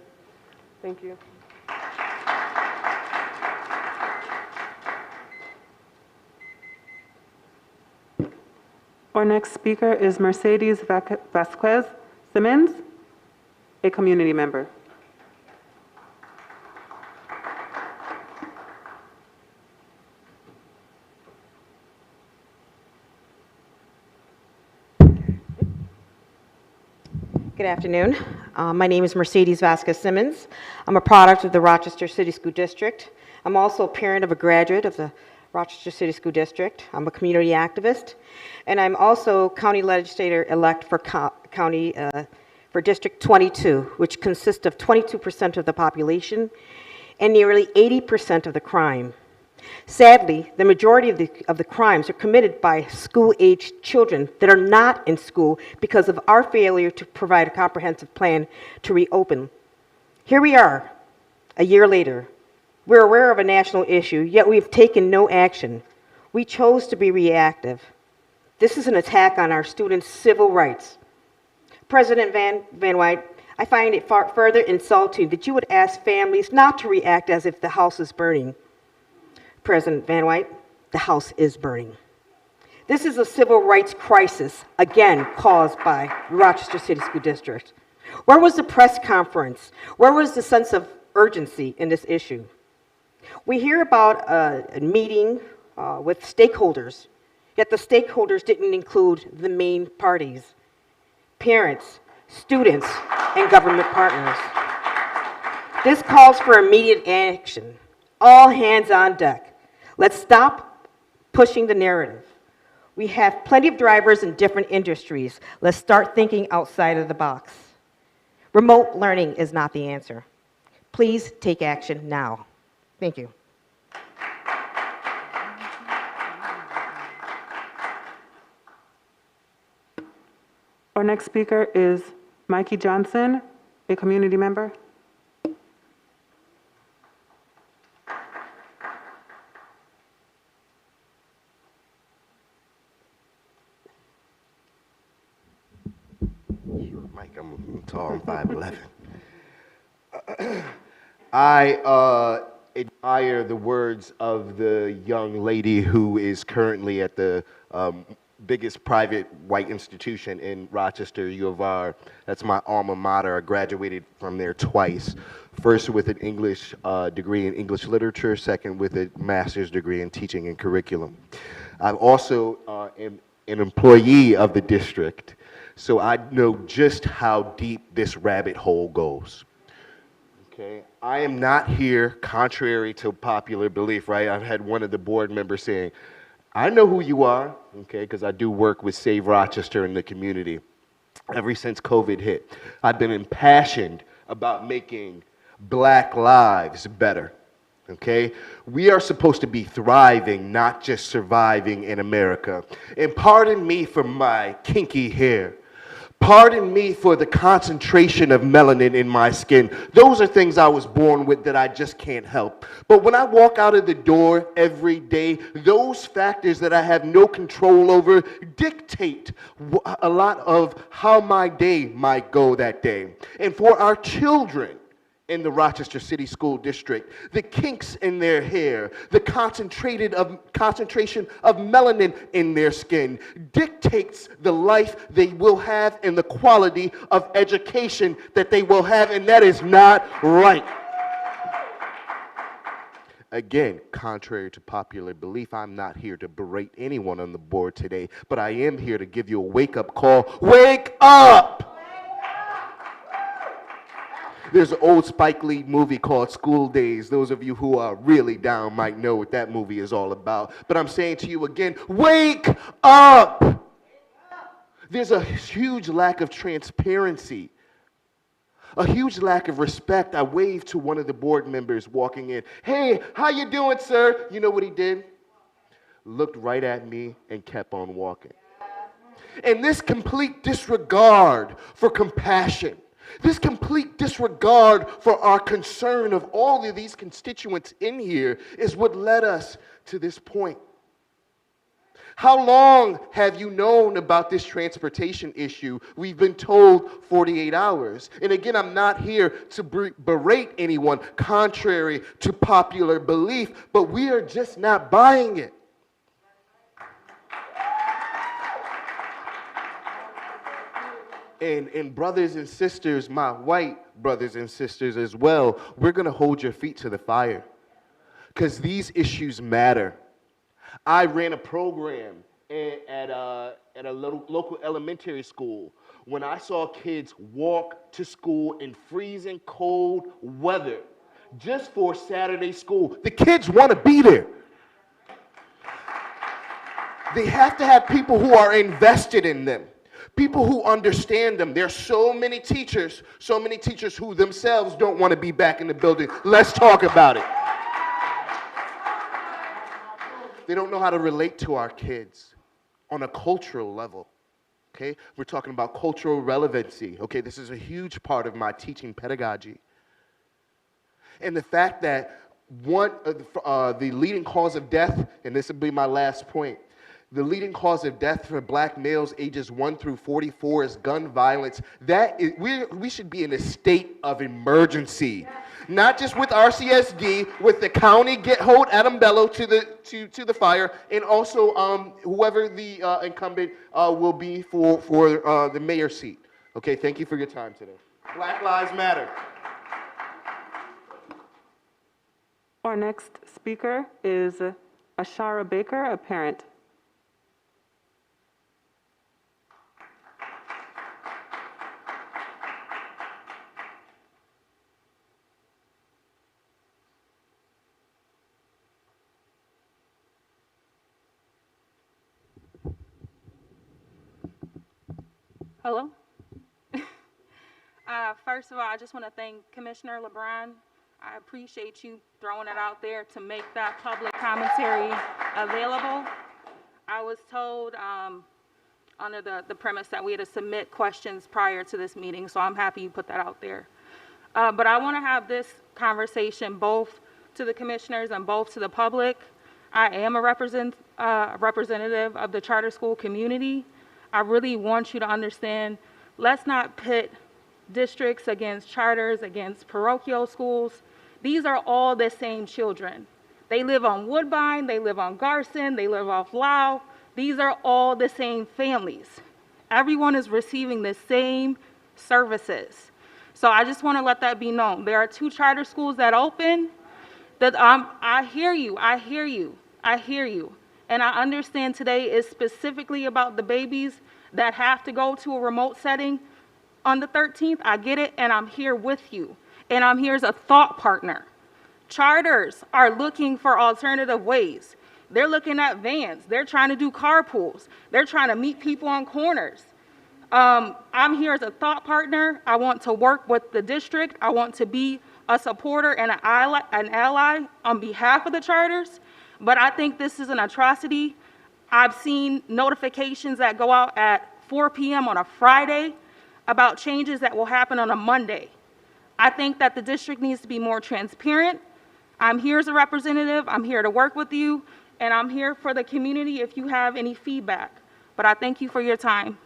Thank you. Our next speaker is Mercedes Vasquez Simmons, a community member. Good afternoon. My name is Mercedes Vasquez Simmons. I'm a product of the Rochester City School District. I'm also a parent of a graduate of the Rochester City School District. I'm a community activist, and I'm also county legislator-elect for for District 22, which consists of 22% of the population and nearly 80% of the crime. Sadly, the majority of the crimes are committed by school-aged children that are not in school because of our failure to provide a comprehensive plan to reopen. Here we are, a year later. We're aware of a national issue, yet we've taken no action. We chose to be reactive. This is an attack on our students' civil rights. President Van White, I find it further insulting that you would ask families not to react as if the house is burning. President Van White, the house is burning. This is a civil rights crisis, again caused by Rochester City School District. Where was the press conference? Where was the sense of urgency in this issue? We hear about a meeting with stakeholders, yet the stakeholders didn't include the main parties, parents, students, and government partners. This calls for immediate action. All hands on deck. Let's stop pushing the narrative. We have plenty of drivers in different industries. Let's start thinking outside of the box. Remote learning is not the answer. Please take action now. Thank you. Our next speaker is Mikey Johnson, a community member. Mike, I'm tall, I'm 5'11". I admire the words of the young lady who is currently at the biggest private white institution in Rochester, U of R. That's my alma mater. I graduated from there twice. First with an English degree in English literature, second with a master's degree in teaching and curriculum. I also am an employee of the district, so I know just how deep this rabbit hole goes. Okay, I am not here, contrary to popular belief, right? I've had one of the board members saying, I know who you are, okay, because I do work with Save Rochester in the community. Ever since COVID hit, I've been impassioned about making Black lives better, okay? We are supposed to be thriving, not just surviving in America. And pardon me for my kinky hair. Pardon me for the concentration of melanin in my skin. Those are things I was born with that I just can't help. But when I walk out of the door every day, those factors that I have no control over dictate a lot of how my day might go that day. And for our children in the Rochester City School District, the kinks in their hair, the concentration of melanin in their skin dictates the life they will have and the quality of education that they will have, and that is not right. Again, contrary to popular belief, I'm not here to berate anyone on the board today, but I am here to give you a wake-up call. Wake up! There's an old Spike Lee movie called School Days. Those of you who are really down might know what that movie is all about. But I'm saying to you again, wake up! There's a huge lack of transparency, a huge lack of respect. I waved to one of the board members walking in. Hey, how you doing, sir? You know what he did? Looked right at me and kept on walking. And this complete disregard for compassion, this complete disregard for our concern of all of these constituents in here is what led us to this point. How long have you known about this transportation issue? We've been told 48 hours. And again, I'm not here to berate anyone contrary to popular belief, but we are just not buying it. And brothers and sisters, my white brothers and sisters as well, we're going to hold your feet to the fire because these issues matter. I ran a program at a local elementary school when I saw kids walk to school in freezing cold weather just for Saturday school. The kids want to be there. They have to have people who are invested in them. People who understand them. There's so many teachers who themselves don't want to be back in the building. Let's talk about it. They don't know how to relate to our kids on a cultural level. Okay? We're talking about cultural relevancy. Okay, this is a huge part of my teaching pedagogy. And the fact that the leading cause of death, and this will be my last point, the leading cause of death for black males ages 1 through 44 is gun violence. We should be in a state of emergency. Not just with RCSD, with the county hold Adam Bello to the fire, and also whoever the incumbent will be for the mayor's seat. Okay, thank you for your time today. Black Lives Matter. Our next speaker is Ashara Baker, a parent. Hello. First of all, I just want to thank Commissioner LeBron I appreciate you throwing it out there to make that public commentary available. I was told under the premise that we had to submit questions prior to this meeting, so I'm happy you put that out there. But I want to have this conversation both to the commissioners and both to the public. I am a representative of the charter school community. I really want you to understand, let's not pit districts against charters, against parochial schools. These are all the same children. They live on Woodbine, they live on Garson, they live off Lau. These are all the same families. Everyone is receiving the same services. So I just want to let that be known. There are 2 charter schools that open. That I hear you. And I understand today is specifically about the babies that have to go to a remote setting on the 13th. I get it, and I'm here with you. And I'm here as a thought partner. Charters are looking for alternative ways. They're looking at vans. They're trying to do carpools. They're trying to meet people on corners. I'm here as a thought partner. I want to work with the district. I want to be a supporter and an ally on behalf of the charters. But I think this is an atrocity. I've seen notifications that go out at 4 p.m. on a Friday about changes that will happen on a Monday. I think that the district needs to be more transparent. I'm here as a representative. I'm here to work with you. And I'm here for the community if you have any feedback. But I thank you for your time.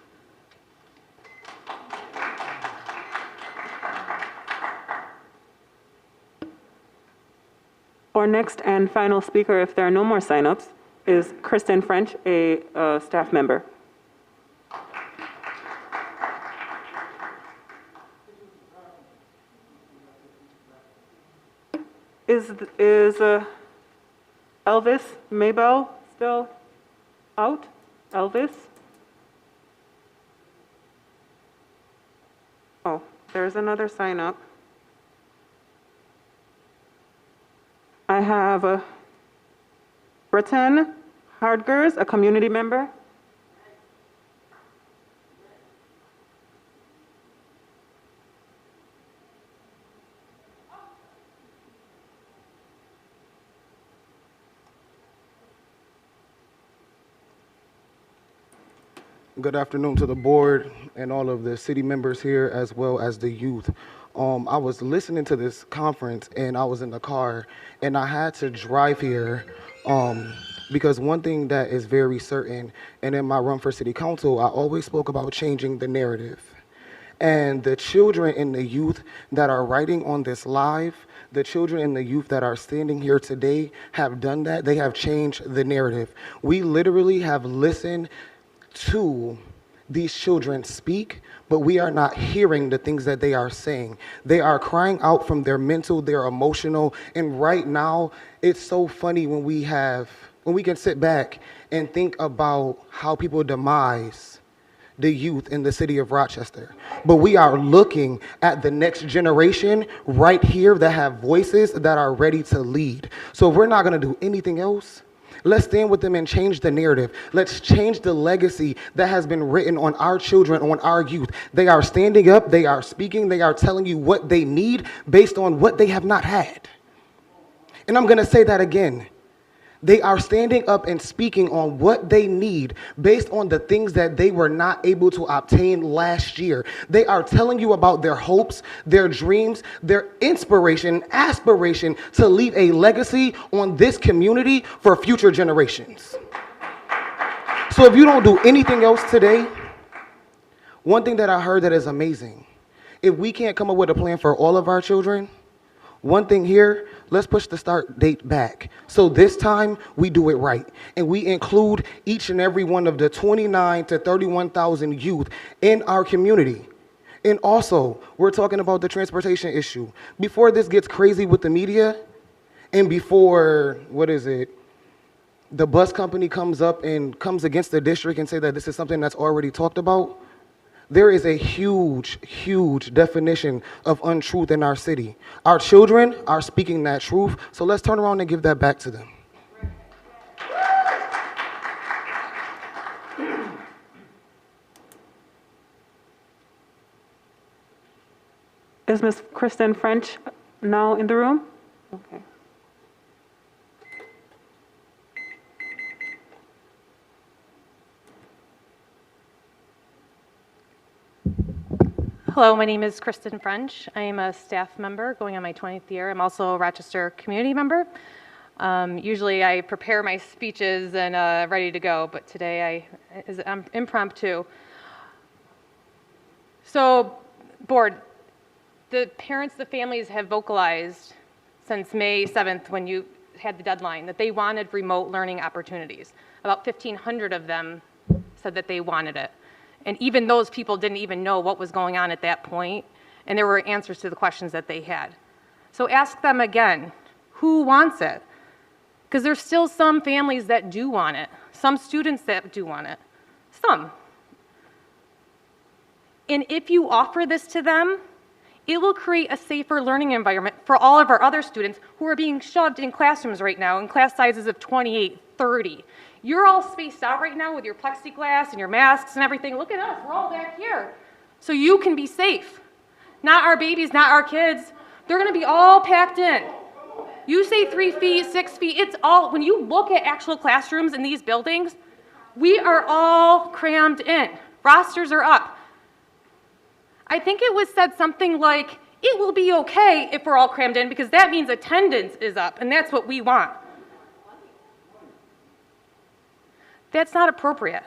Our next and final speaker, if there are no more signups, is Kristen French, a staff member. Is Elvis Maybell still out? Elvis? Oh, there's another sign up. I have Breton Hardgers, a community member. Good afternoon to the board and all of the city members here, as well as the youth. I was listening to this conference and I was in the car and I had to drive here because one thing that is very certain, and in my run for city council, I always spoke about changing the narrative. And the children and the youth that are writing on this live, the children and the youth that are standing here today have done that. They have changed the narrative. We literally have listened to these children speak, but we are not hearing the things that they are saying. They are crying out from their mental, their emotional, and right now, it's so funny when we can sit back and think about how people demise the youth in the city of Rochester. But we are looking at the next generation right here that have voices that are ready to lead. So if we're not gonna do anything else, let's stand with them and change the narrative. Let's change the legacy that has been written on our children, on our youth. They are standing up, they are speaking, they are telling you what they need based on what they have not had. And I'm gonna say that again. They are standing up and speaking on what they need based on the things that they were not able to obtain last year. They are telling you about their hopes, their dreams, their inspiration, aspiration to leave a legacy on this community for future generations. So if you don't do anything else today, one thing that I heard that is amazing, if we can't come up with a plan for all of our children, one thing here, let's push the start date back. So this time we do it right. And we include each and every one of the 29 to 31,000 youth in our community. And also, we're talking about the transportation issue. Before this gets crazy with the media, and before, the bus company comes up and comes against the district and say that this is something that's already talked about, there is a huge, huge definition of untruth in our city. Our children are speaking that truth, so let's turn around and give that back to them. Is Ms. Kristen French now in the room? Okay. Hello, my name is Kristen French. I am a staff member going on my 20th year. I'm also a Rochester community member. Usually I prepare my speeches and ready to go, but today I'm impromptu. So, board, the parents, the families have vocalized since May 7th when you had the deadline that they wanted remote learning opportunities. About 1,500 of them said that they wanted it. And even those people didn't even know what was going on at that point, and there were answers to the questions that they had. So ask them again, who wants it? Because there's still some families that do want it, some students that do want it, some. And if you offer this to them, it will create a safer learning environment for all of our other students who are being shoved in classrooms right now in class sizes of 28, 30. You're all spaced out right now with your plexiglass and your masks and everything. Look at us, we're all back here. So you can be safe. Not our babies, not our kids. They're gonna be all packed in. You say 3 feet, 6 feet, it's all, when you look at actual classrooms in these buildings, we are all crammed in. Rosters are up. I think it was said something like, it will be okay if we're all crammed in because that means attendance is up, and that's what we want. That's not appropriate.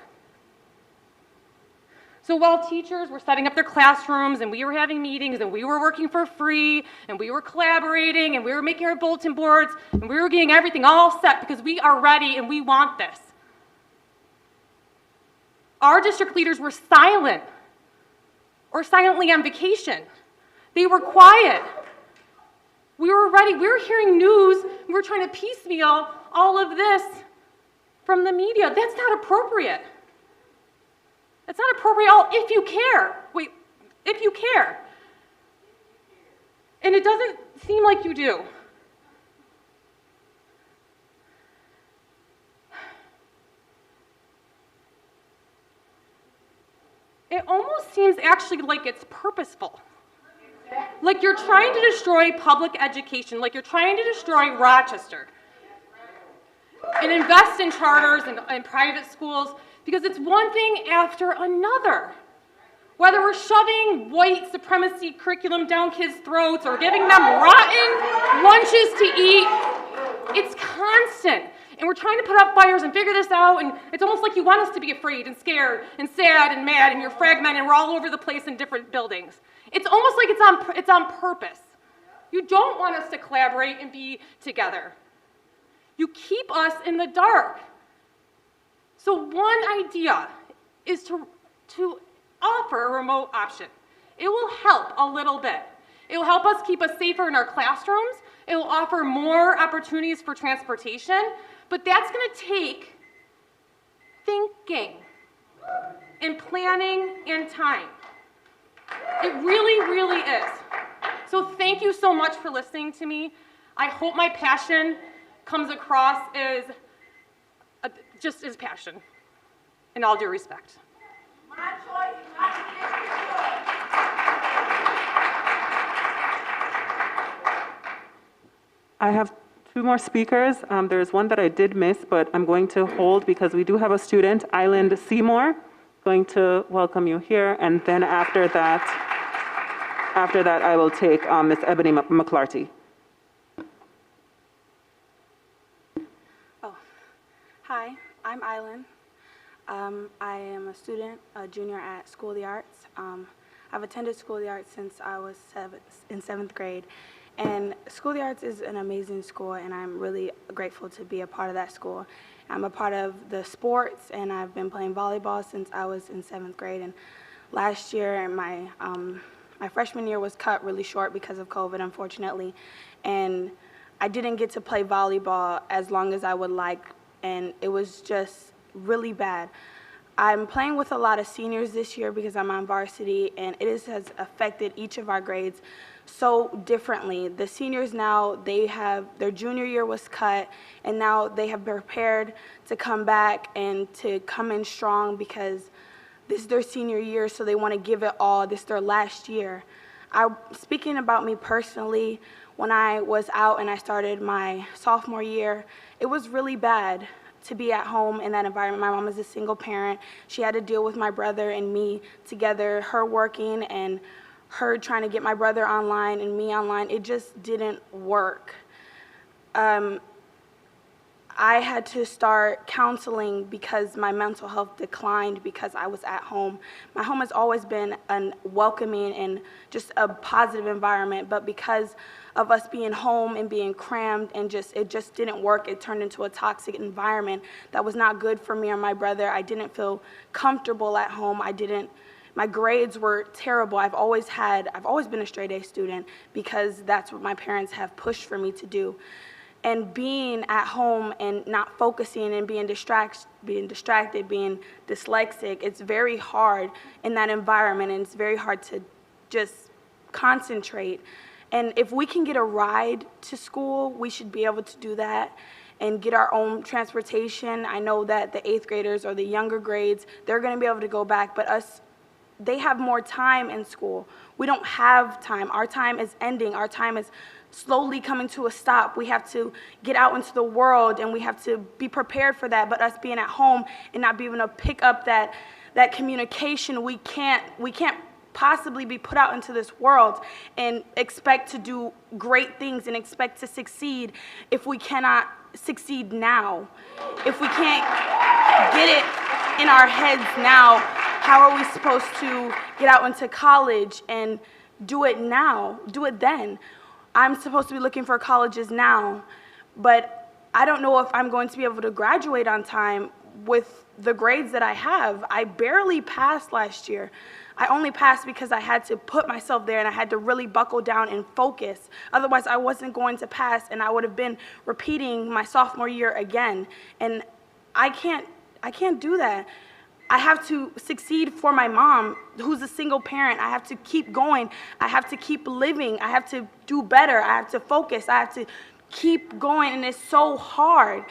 So while teachers were setting up their classrooms and we were having meetings and we were working for free and we were collaborating and we were making our bulletin boards and we were getting everything all set because we are ready and we want this, our district leaders were silent or silently on vacation. They were quiet. We were ready. We were hearing news. We were trying to piecemeal all of this from the media. That's not appropriate. That's not appropriate at all if you care. Wait, if you care. And it doesn't seem like you do. It almost seems actually like it's purposeful. Like you're trying to destroy public education, like you're trying to destroy Rochester. And invest in charters and private schools, because it's one thing after another. Whether we're shoving white supremacy curriculum down kids' throats or giving them rotten lunches to eat, it's constant. And we're trying to put out fires and figure this out, and it's almost like you want us to be afraid and scared and sad and mad, and you're fragmented and we're all over the place in different buildings. It's almost like it's on purpose. You don't want us to collaborate and be together. You keep us in the dark. So one idea is to offer a remote option. It will help a little bit. It will help us keep us safer in our classrooms. It will offer more opportunities for transportation, but that's going to take thinking and planning and time. It really, really is. So thank you so much for listening to me. I hope my passion comes across as just as passion, in all due respect. My choice is not to get I have 2 more speakers. There's one that I did miss, but I'm going to hold because we do have a student, Island Seymour, going to welcome you here. And then after that I will take Ms. Ebony McClarty. Oh, hi, I'm Island. I am a student, a junior at School of the Arts. I've attended School of the Arts since I was in 7th grade. And School of the Arts is an amazing school, and I'm really grateful to be a part of that school. I'm a part of the sports, and I've been playing volleyball since I was in 7th grade. And last year, my freshman year was cut really short because of COVID, unfortunately. And I didn't get to play volleyball as long as I would like, and it was just really bad. I'm playing with a lot of seniors this year because I'm on varsity, and it has affected each of our grades so differently. The seniors now, their junior year was cut, and now they have prepared to come back and to come in strong because this is their senior year, so they want to give it all. This is their last year. Speaking about me personally, when I was out and I started my sophomore year, it was really bad to be at home in that environment. My mom is a single parent. She had to deal with my brother and me together, her working and her trying to get my brother online and me online. It just didn't work. I had to start counseling because my mental health declined because I was at home. My home has always been a welcoming and just a positive environment, but because of us being home and being crammed and it just didn't work, it turned into a toxic environment that was not good for me or my brother. I didn't feel comfortable at home. My grades were terrible. I've always been a straight A student because that's what my parents have pushed for me to do. And being at home and not focusing and being distracted, being dyslexic, it's very hard in that environment, and it's very hard to just concentrate. And if we can get a ride to school, we should be able to do that and get our own transportation. I know that the 8th graders or the younger grades, they're going to be able to go back, but they have more time in school. We don't have time. Our time is ending. Our time is slowly coming to a stop. We have to get out into the world, and we have to be prepared for that. But us being at home and not being able to pick up that communication, we can't possibly be put out into this world and expect to do great things and expect to succeed if we cannot succeed now. If we can't get it in our heads now, how are we supposed to get out into college and do it now, do it then? I'm supposed to be looking for colleges now, but I don't know if I'm going to be able to graduate on time with the grades that I have. I barely passed last year. I only passed because I had to put myself there and I had to really buckle down and focus. Otherwise, I wasn't going to pass, and I would have been repeating my sophomore year again. And I can't do that. I have to succeed for my mom, who's a single parent. I have to keep going. I have to keep living. I have to do better. I have to focus. I have to keep going, and it's so hard.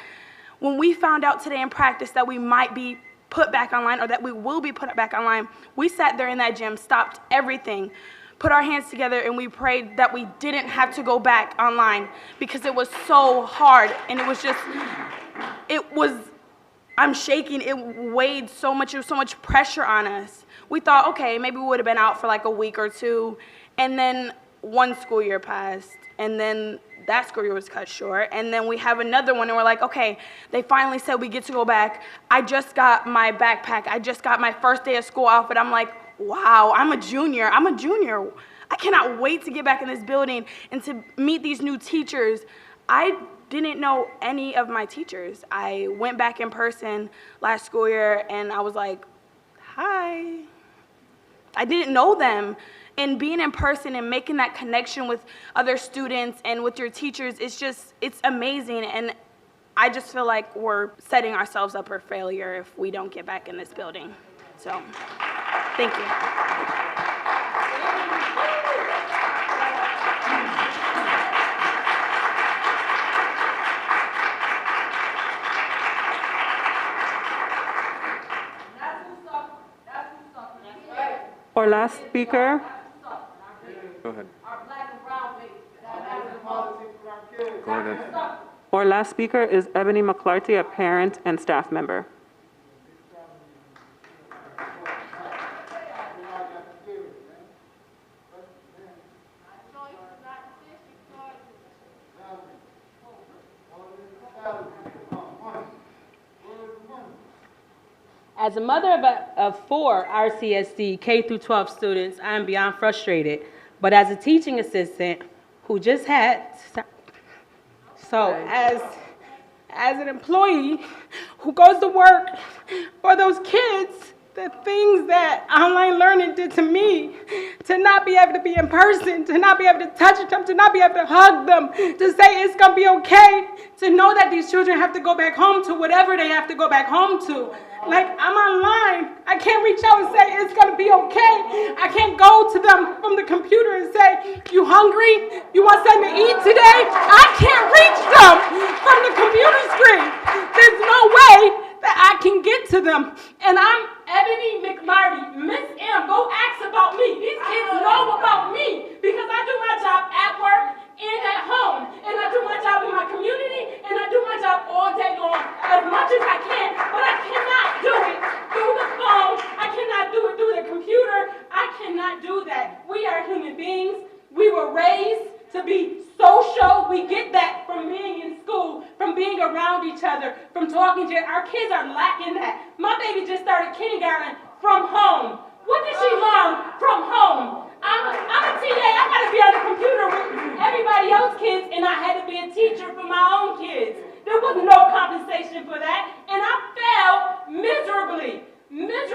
When we found out today in practice that we might be put back online or that we will be put back online, we sat there in that gym, stopped everything, put our hands together, and we prayed that we didn't have to go back online because it was so hard, and I'm shaking. It weighed so much. There was so much pressure on us. We thought, okay, maybe we would have been out for like a week or two, and then one school year passed, and then that school year was cut short, and then we have another one, and we're like, okay, they finally said we get to go back. I just got my backpack. I just got my first day of school outfit. I'm like, wow, I'm a junior. I cannot wait to get back in this building and to meet these new teachers. I didn't know any of my teachers. I went back in person last school year, and I was like, hi. I didn't know them. And being in person and making that connection with other students and with your teachers, it's amazing. And I just feel like we're setting ourselves up for failure if we don't get back in this building. So, thank you. Our last speaker. Go ahead. Go ahead. Our last speaker is Ebony McClarty, a parent and staff member. As a mother of 4 RCSD K-12 students, I am beyond frustrated. But as a teaching assistant who just had, as an employee who goes to work for those kids, the things that online learning did to me, to not be able to be in person, to not be able to touch them, to not be able to hug them, to say it's gonna be okay, to know that these children have to go back home to whatever they have to go back home to. Like, I'm online, I can't reach out and say it's gonna be okay. I can't go to them from the computer and say, you hungry? You want something to eat today? I can't reach them from the computer screen. There's no way that I can get to them. And I'm Ebony McClarty. Miss M, go ask about me. These kids know about me because I do my job at work and at were raised to be social. We get that from being in school, from being around each other, from talking to our kids are lacking that. My baby just started kindergarten from home. What did she learn from home? I'm a TA, I gotta be on the computer with everybody else's kids, and I had to be a teacher for my own kids. There was no compensation for that, and I failed miserably. That's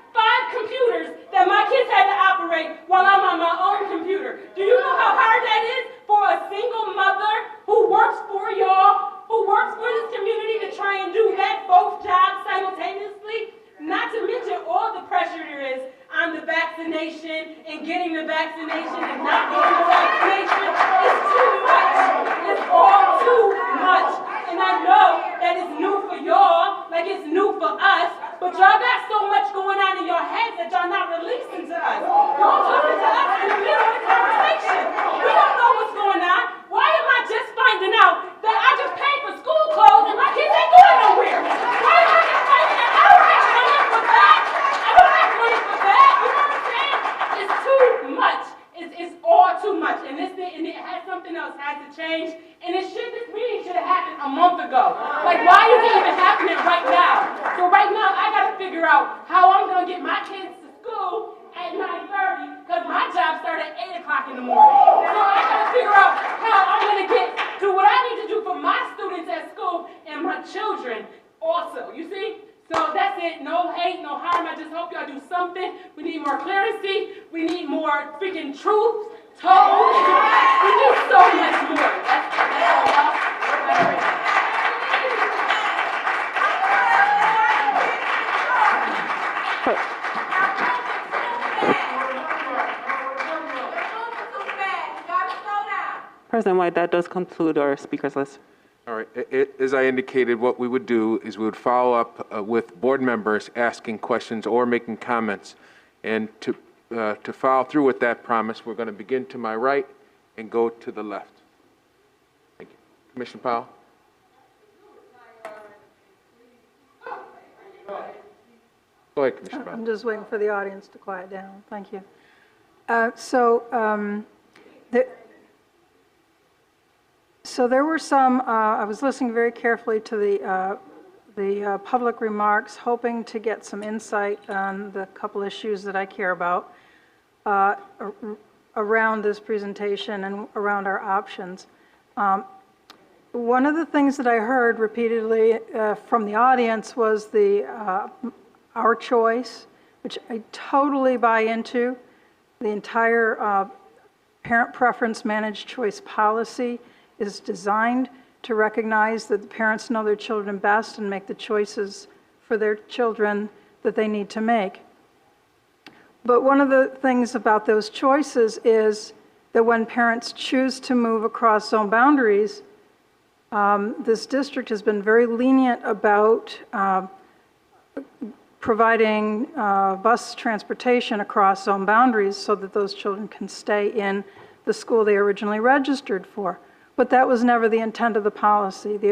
5 computers that my kids had to operate while I'm on my own computer. Do you know how hard that is for a single mother who works for y'all, who works for this community to try and do that, both jobs simultaneously? Not to mention all the pressure there is on the vaccination and getting the vaccination and not getting the vaccination. It's too much. It's all too much. And I know that it's new for y'all, like it's new for us, but y'all got so much going on in your heads that y'all not releasing to us. Y'all talking to us in the middle of the conversation. We don't know what's going on. Why am I just finding out that I just paid for school clothes and my kids ain't going nowhere? Why am I just finding that I don't have money for that? I don't have money for that. You know what I'm saying? It's too much. It's all too much. And this thing, and it has something else has to change. And this meeting should have happened a month ago. Like, why is it even happening right now? So right now, I gotta figure out how I'm gonna get my kids to school at 9:30, because my job started at 8 o'clock in the morning. So I gotta figure out how I'm gonna get to what I need to do for my students at school and my children also, you see? So that's it, no hate, no harm, I just hope y'all do something. We need more clarity, we need more freaking truth told. We need so much more. That's all, y'all. President White, that does conclude our speakers list. All right, as I indicated, what we would do is we would follow up with board members asking questions or making comments. And to follow through with that promise, we're going to begin to my right and go to the left. Thank you. Commissioner Powell. Go ahead, Commissioner Powell. I'm just waiting for the audience to quiet down. Thank you. So there were some, I was listening very carefully to the public remarks, hoping to get some insight on the couple issues that I care about around this presentation and around our options. One of the things that I heard repeatedly from the audience was our choice, which I totally buy into. The entire parent preference managed choice policy is designed to recognize that the parents know their children best and make the choices for their children that they need to make. But one of the things about those choices is that when parents choose to move across zone boundaries, this district has been very lenient about providing bus transportation across zone boundaries so that those children can stay in the school they originally registered for. But that was never the intent of the policy. The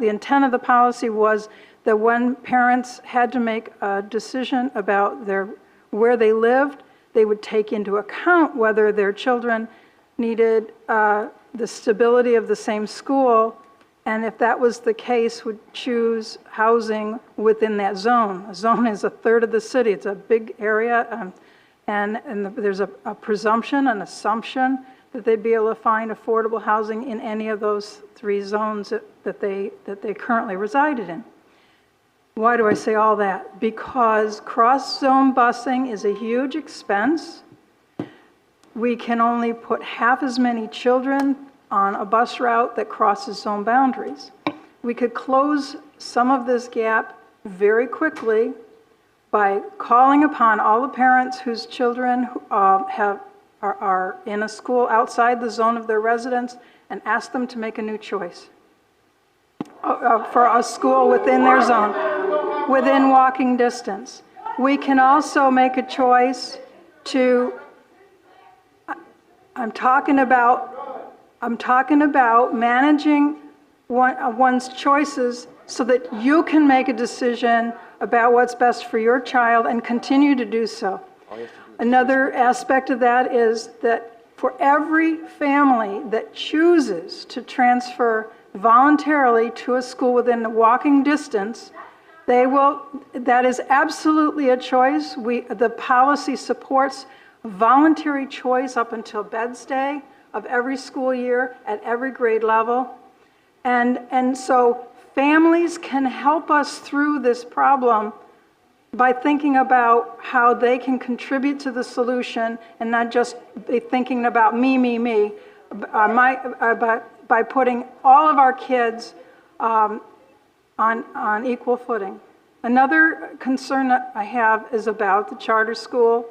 intent of the policy was that when parents had to make a decision about where they lived, they would take into account whether their children needed the stability of the same school, and if that was the case, would choose housing within that zone. A zone is a third of the city. It's a big area, and there's a presumption, an assumption that they'd be able to find affordable housing in any of those 3 zones that they currently resided in. Why do I say all that? Because cross-zone busing is a huge expense. We can only put half as many children on a bus route that crosses zone boundaries. We could close some of this gap very quickly by calling upon all the parents whose children are in a school outside the zone of their residence and ask them to make a new choice for a school within their zone, within walking distance. We can also make a choice to, I'm talking about managing one's choices so that you can make a decision about what's best for your child and continue to do so. Another aspect of that is that For every family that chooses to transfer voluntarily to a school within walking distance, that is absolutely a choice. The policy supports voluntary choice up until bed's day of every school year at every grade level. And so families can help us through this problem by thinking about how they can contribute to the solution and not just be thinking about me, by putting all of our kids on equal footing. Another concern that I have is about the charter school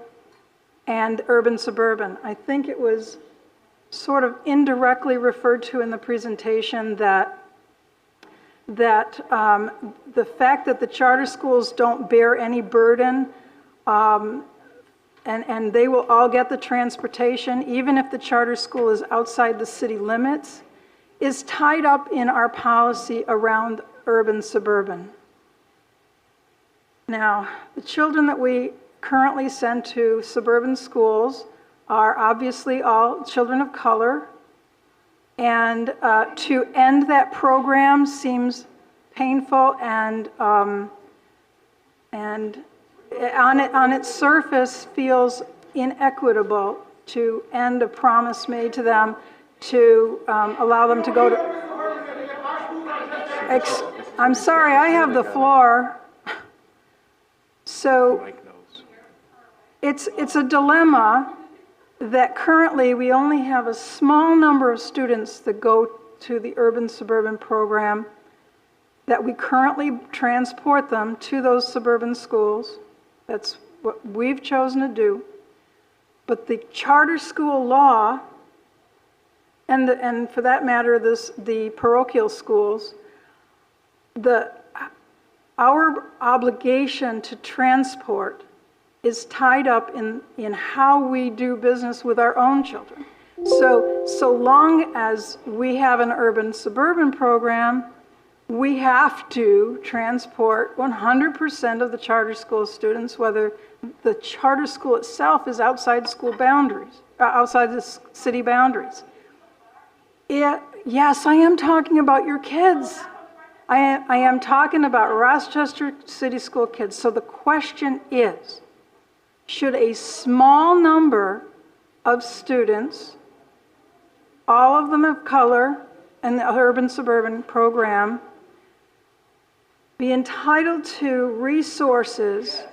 and urban suburban. I think it was sort of indirectly referred to in the presentation that the fact that the charter schools don't bear any burden, and they will all get the transportation, even if the charter school is outside the city limits, is tied up in our policy around urban suburban. Now, the children that we currently send to suburban schools are obviously all children of color, and to end that program seems painful and on its surface feels inequitable to end a promise made to them to allow them to go to... I'm sorry, I have the floor. So it's a dilemma that currently we only have a small number of students that go to the urban suburban program, that we currently transport them to those suburban schools. That's what we've chosen to do. But the charter school law, and for that matter, the parochial schools, our obligation to transport is tied up in how we do business with our own children. So long as we have an urban suburban program, we have to transport 100% of the charter school students, whether the charter school itself is outside school boundaries, outside the city boundaries. Yes, I am talking about your kids. I am talking about Rochester City School kids. So the question is, should a small number of students, all of them of color in the urban suburban program, be entitled to resources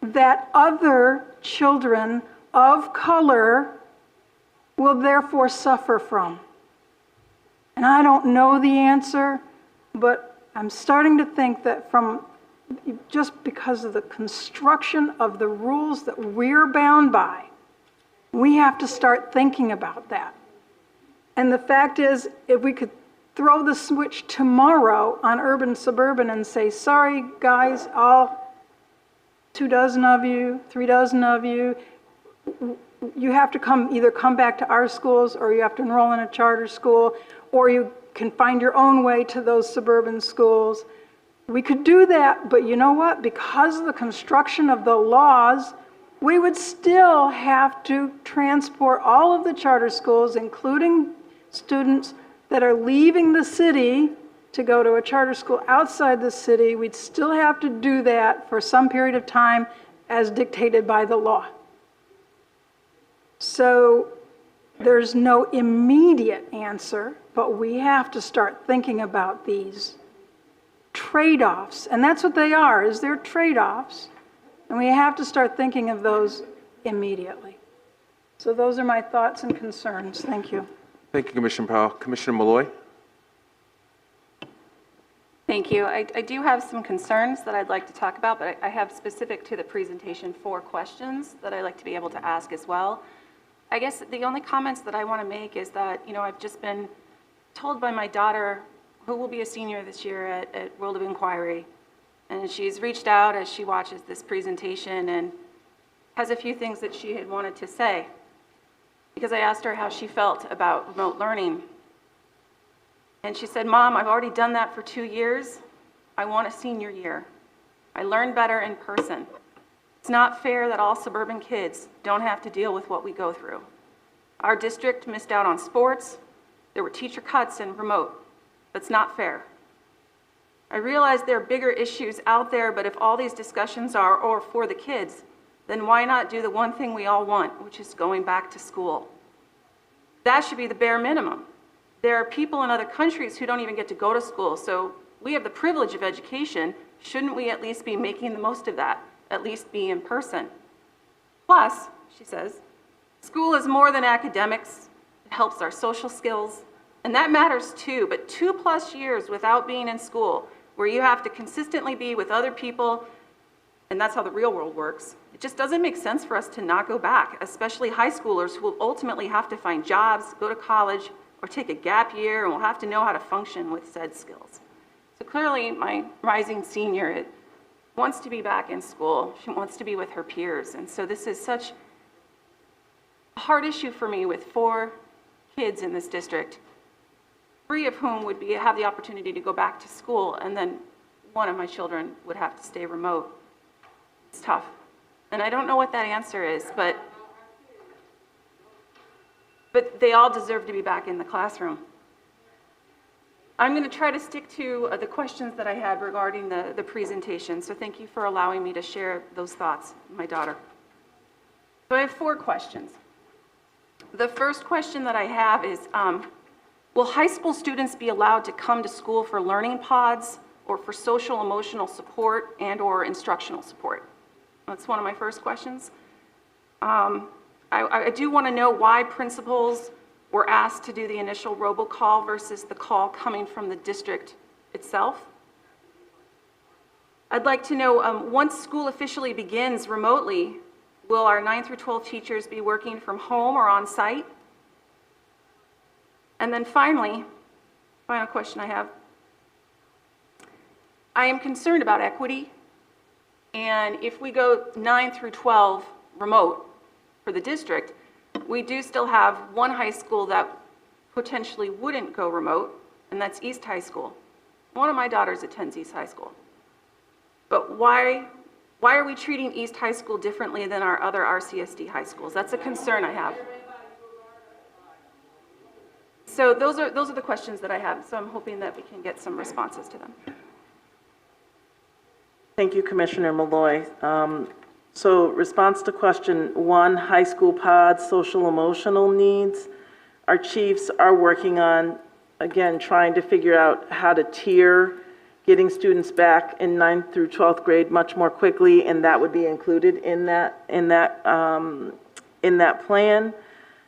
that other children of color will therefore suffer from? And I don't know the answer, but I'm starting to think that just because of the construction of the rules that we're bound by, we have to start thinking about that. And the fact is, if we could throw the switch tomorrow on urban suburban and say, sorry guys, all 24 of you, 36 of you, you have to either come back to our schools, or you have to enroll in a charter school, or you can find your own way to those suburban schools. We could do that, but you know what? Because of the construction of the laws, we would still have to transport all of the charter schools, including students that are leaving the city to go to a charter school outside the city. We'd still have to do that for some period of time as dictated by the law. So there's no immediate answer, but we have to start thinking about these trade-offs, and that's what they are, is they're trade-offs, and we have to start thinking of those immediately. So those are my thoughts and concerns. Thank you. Thank you, Commissioner Powell. Commissioner Malloy? Thank you. I do have some concerns that I'd like to talk about, but I have specific to the presentation 4 questions that I'd like to be able to ask as well. I guess the only comments that I want to make is that, I've just been told by my daughter, who will be a senior this year at World of Inquiry, and she's reached out as she watches this presentation and has a few things that she had wanted to say, because I asked her how she felt about remote learning. And she said, Mom, I've already done that for 2 years. I want a senior year. I learn better in person. It's not fair that all suburban kids don't have to deal with what we go through. Our district missed out on sports. There were teacher cuts and remote. That's not fair. I realize there are bigger issues out there, but if all these discussions are or for the kids, then why not do the one thing we all want, which is going back to school? That should be the bare minimum. There are people in other countries who don't even get to go to school, so we have the privilege of education. Shouldn't we at least be making the most of that, at least be in person? Plus, she says, school is more than academics. It helps our social skills, and that matters too, but 2+ years without being in school, where you have to consistently be with other people, and that's how the real world works, it just doesn't make sense for us to not go back, especially high schoolers who will ultimately have to find jobs, go to college, or take a gap year, and will have to know how to function with said skills. So clearly, my rising senior wants to be back in school. She wants to be with her peers, and so this is such a hard issue for me with 4 kids in this district, 3 of whom would have the opportunity to go back to school, and then 1 of my children would have to stay remote. It's tough. And I don't know what that answer is, but they all deserve to be back in the classroom. I'm going to try to stick to the questions that I had regarding the presentation, so thank you for allowing me to share those thoughts, my daughter. So I have 4 questions. The first question that I have is, will high school students be allowed to come to school for learning pods or for social emotional support and or instructional support? That's one of my first questions. I do want to know why principals were asked to do the initial robocall versus the call coming from the district itself. I'd like to know, once school officially begins remotely, will our 9 through 12 teachers be working from home or on site? And then finally, final question I have. I am concerned about equity, and if we go 9 through 12 remote for the district, we do still have 1 high school that potentially wouldn't go remote, and that's East High School. One of my daughters attends East High School. But why are we treating East High School differently than our other RCSD high schools? That's a concern I have. So those are the questions that I have, so I'm hoping that we can get some responses to them. Thank you, Commissioner Malloy. So response to question 1, high school pods, social emotional needs. Our chiefs are working on, again, trying to figure out how to tier getting students back in 9th through 12th grade much more quickly, and that would be included in that plan.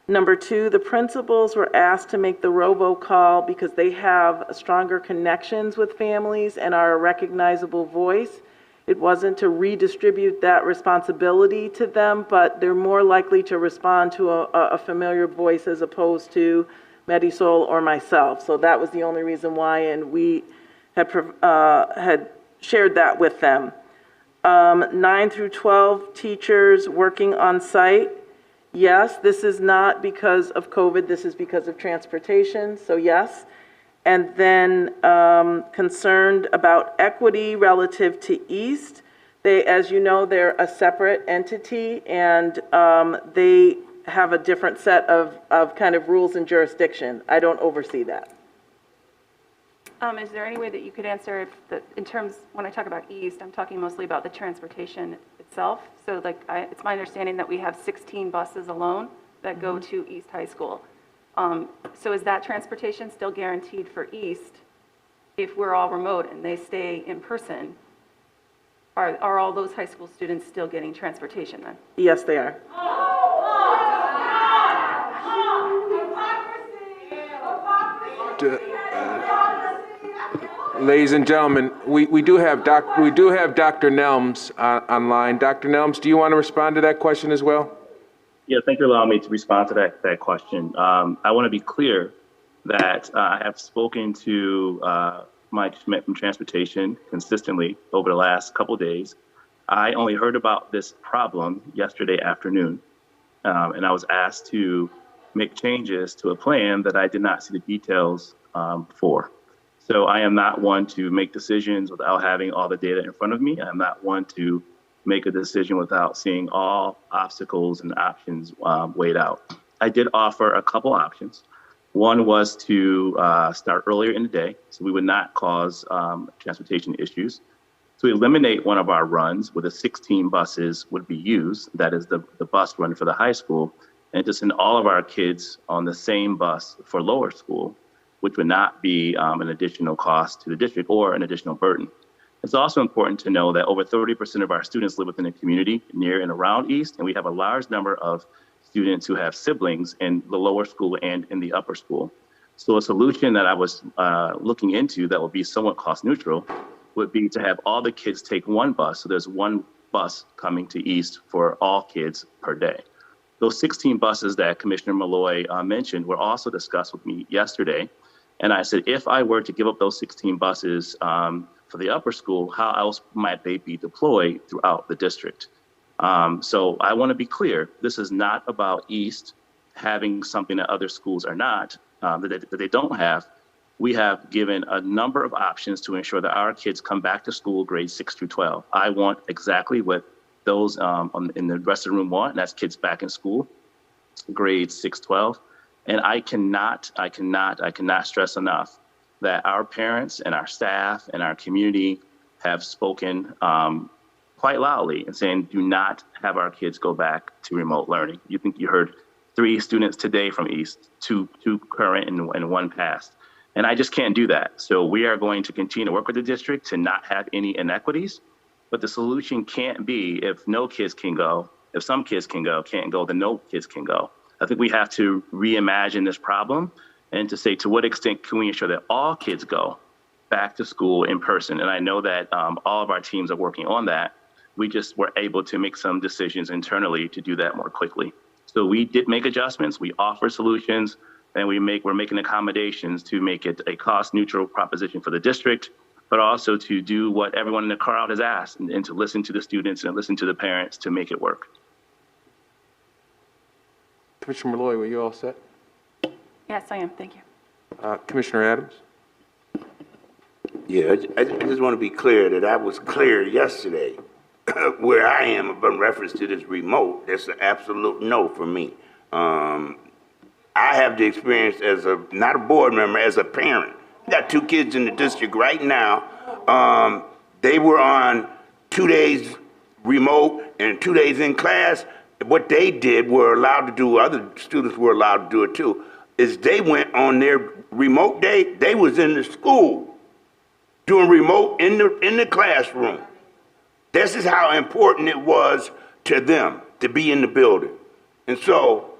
Number 2, the principals were asked to make the robocall because they have stronger connections with families and are a recognizable voice. It wasn't to redistribute that responsibility to them, but they're more likely to respond to a familiar voice as opposed to Medisol or myself. So that was the only reason why, and we had shared that with them. 9 through 12 teachers working on site. Yes, this is not because of COVID, this is because of transportation, so yes. And then concerned about equity relative to East. They, as you know, they're a separate entity, and they have a different set of kind of rules and jurisdiction. I don't oversee that. Is there any way that you could answer in terms, when I talk about East, I'm talking mostly about the transportation itself. So like, it's my understanding that we have 16 buses alone that go to East High School. So is that transportation still guaranteed for East if we're all remote and they stay in person? Are all those high school students still getting transportation then? Yes, they are. Ladies and gentlemen, we do have Dr. Nelms online. Dr. Nelms, do you want to respond to that question as well? Yeah, thank you for allowing me to respond to that question. I want to be clear that I have spoken to Mike Schmidt from Transportation consistently over the last couple of days. I only heard about this problem yesterday afternoon, and I was asked to make changes to a plan that I did not see the details for. So I am not one to make decisions without having all the data in front of me. I'm not one to make a decision without seeing all obstacles and options weighed out. I did offer a couple options. One was to start earlier in the day, so we would not cause transportation issues. To eliminate one of our runs where the 16 buses would be used, that is the bus run for the high school, and to send all of our kids on the same bus for lower school, which would not be an additional cost to the district or an additional burden. It's also important to know that over 30% of our students live within a community near and around East, and we have a large number of students who have siblings in the lower school and in the upper school. So a solution that I was looking into that would be somewhat cost neutral would be to have all the kids take one bus. So there's one bus coming to East for all kids per day. Those 16 buses that Commissioner Malloy mentioned were also discussed with me yesterday. And I said, if I were to give up those 16 buses for the upper school, how else might they be deployed throughout the district? So I want to be clear, this is not about East having something that other schools are not, that they don't have. We have given a number of options to ensure that our kids come back to school grades 6 through 12. I want exactly what those in the rest of the room want, and that's kids back in school, grades 6, 12. And I cannot stress enough that our parents and our staff and our community have spoken quite loudly and saying, do not have our kids go back to remote learning. You heard 3 students today from East, two current and 1 past. And I just can't do that. So we are going to continue to work with the district to not have any inequities. But the solution can't be if no kids can go, if some kids can't go, then no kids can go. I think we have to reimagine this problem and to say, to what extent can we ensure that all kids go back to school in person? And I know that all of our teams are working on that. We just were able to make some decisions internally to do that more quickly. So we did make adjustments, we offer solutions, and we're making accommodations to make it a cost neutral proposition for the district, but also to do what everyone in the crowd has asked and to listen to the students and listen to the parents to make it work. Commissioner Malloy, were you all set? Yes, I am. Thank you. Commissioner Adams? Yeah, I just want to be clear that I was clear yesterday where I am in reference to this remote. That's an absolute no for me. I have the experience as not a board member, as a parent. I got 2 kids in the district right now. They were on 2 days remote and 2 days in class. What they did, were allowed to do, other students were allowed to do it too, is they went on their remote day, they was in the school doing remote in the classroom. This is how important it was to them to be in the building. And so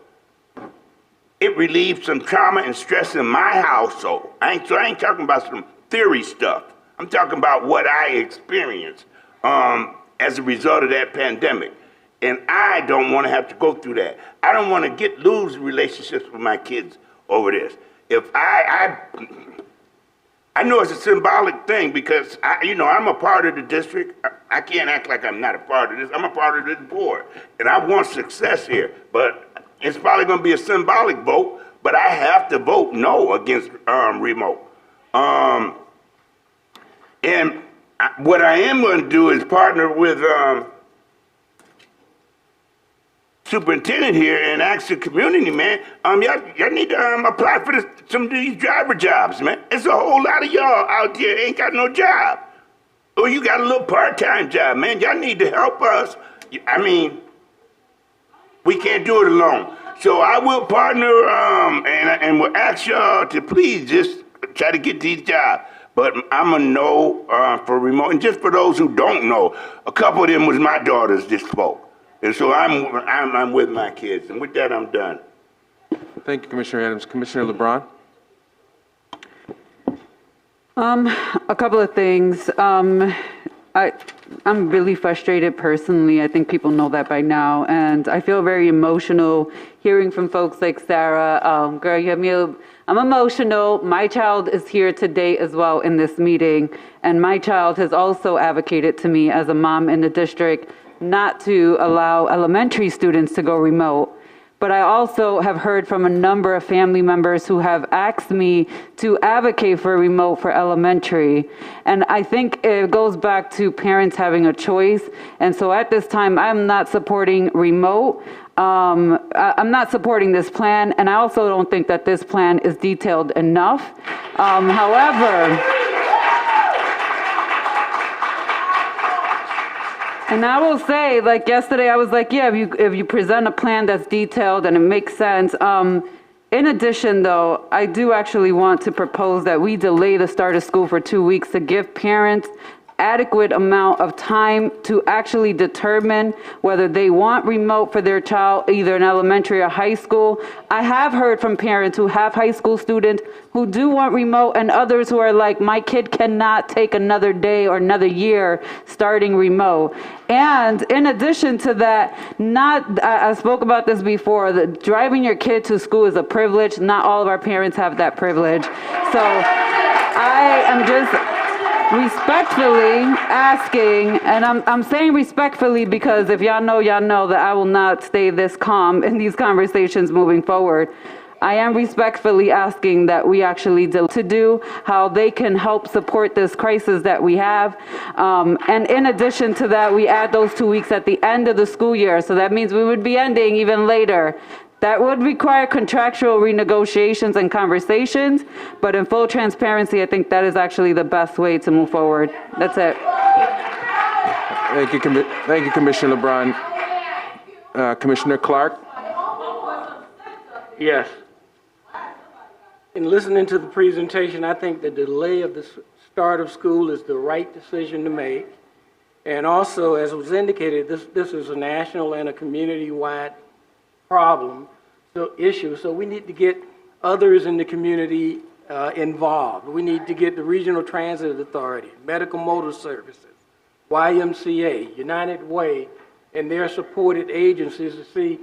it relieved some trauma and stress in my household. I ain't talking about some theory stuff. I'm talking about what I experienced as a result of that pandemic. And I don't want to have to go through that. I don't want to lose relationships with my kids over this. If I know it's a symbolic thing because I'm a part of the district. I can't act like I'm not a part of this. I'm a part of this board, and I want success here. But it's probably going to be a symbolic vote. But I have to vote no against remote. And what I am going to do is partner with Superintendent here and ask the community, man, y'all need to apply for some of these driver jobs, man. It's a whole lot of y'all out there ain't got no job. Or you got a little part-time job, man. Y'all need to help us. I mean, we can't do it alone. So I will partner and will ask y'all to please just try to get these jobs. But I'm a no for remote. And just for those who don't know, a couple of them was my daughters just spoke. And so I'm with my kids. And with that, I'm done. Thank you, Commissioner Adams. Commissioner LeBron? A couple of things. I'm really frustrated personally. I think people know that by now. And I feel very emotional hearing from folks like Sarah. Girl, I'm emotional. My child is here today as well in this meeting. And my child has also advocated to me as a mom in the district not to allow elementary students to go remote. But I also have heard from a number of family members who have asked me to advocate for remote for elementary. And I think it goes back to parents having a choice. And so at this time, I'm not supporting remote. I'm not supporting this plan, and I also don't think that this plan is detailed enough. However, and I will say, like yesterday, I was like, yeah, if you present a plan that's detailed and it makes sense. In addition, though, I do actually want to propose that we delay the start of school for 2 weeks to give parents adequate amount of time to actually determine whether they want remote for their child, either in elementary or high school. I have heard from parents who have high school students who do want remote, and others who are like, my kid cannot take another day or another year starting remote. And in addition to that, I spoke about this before, that driving your kid to school is a privilege. Not all of our parents have that privilege. So I am just respectfully asking, and I'm saying respectfully because if y'all know that I will not stay this calm in these conversations moving forward. I am respectfully asking that we actually do how they can help support this crisis that we have. And in addition to that, we add those 2 weeks at the end of the school year. So that means we would be ending even later. That would require contractual renegotiations and conversations, but in full transparency, I think that is actually the best way to move forward. That's it. Thank you, Commissioner LeBron. Commissioner Clark? Yes. In listening to the presentation, I think the delay of the start of school is the right decision to make. And also, as was indicated, this is a national and a community-wide problem, issue. So we need to get others in the community involved. We need to get the Regional Transit Authority, Medical Motor Services, YMCA, United Way, and their supported agencies to see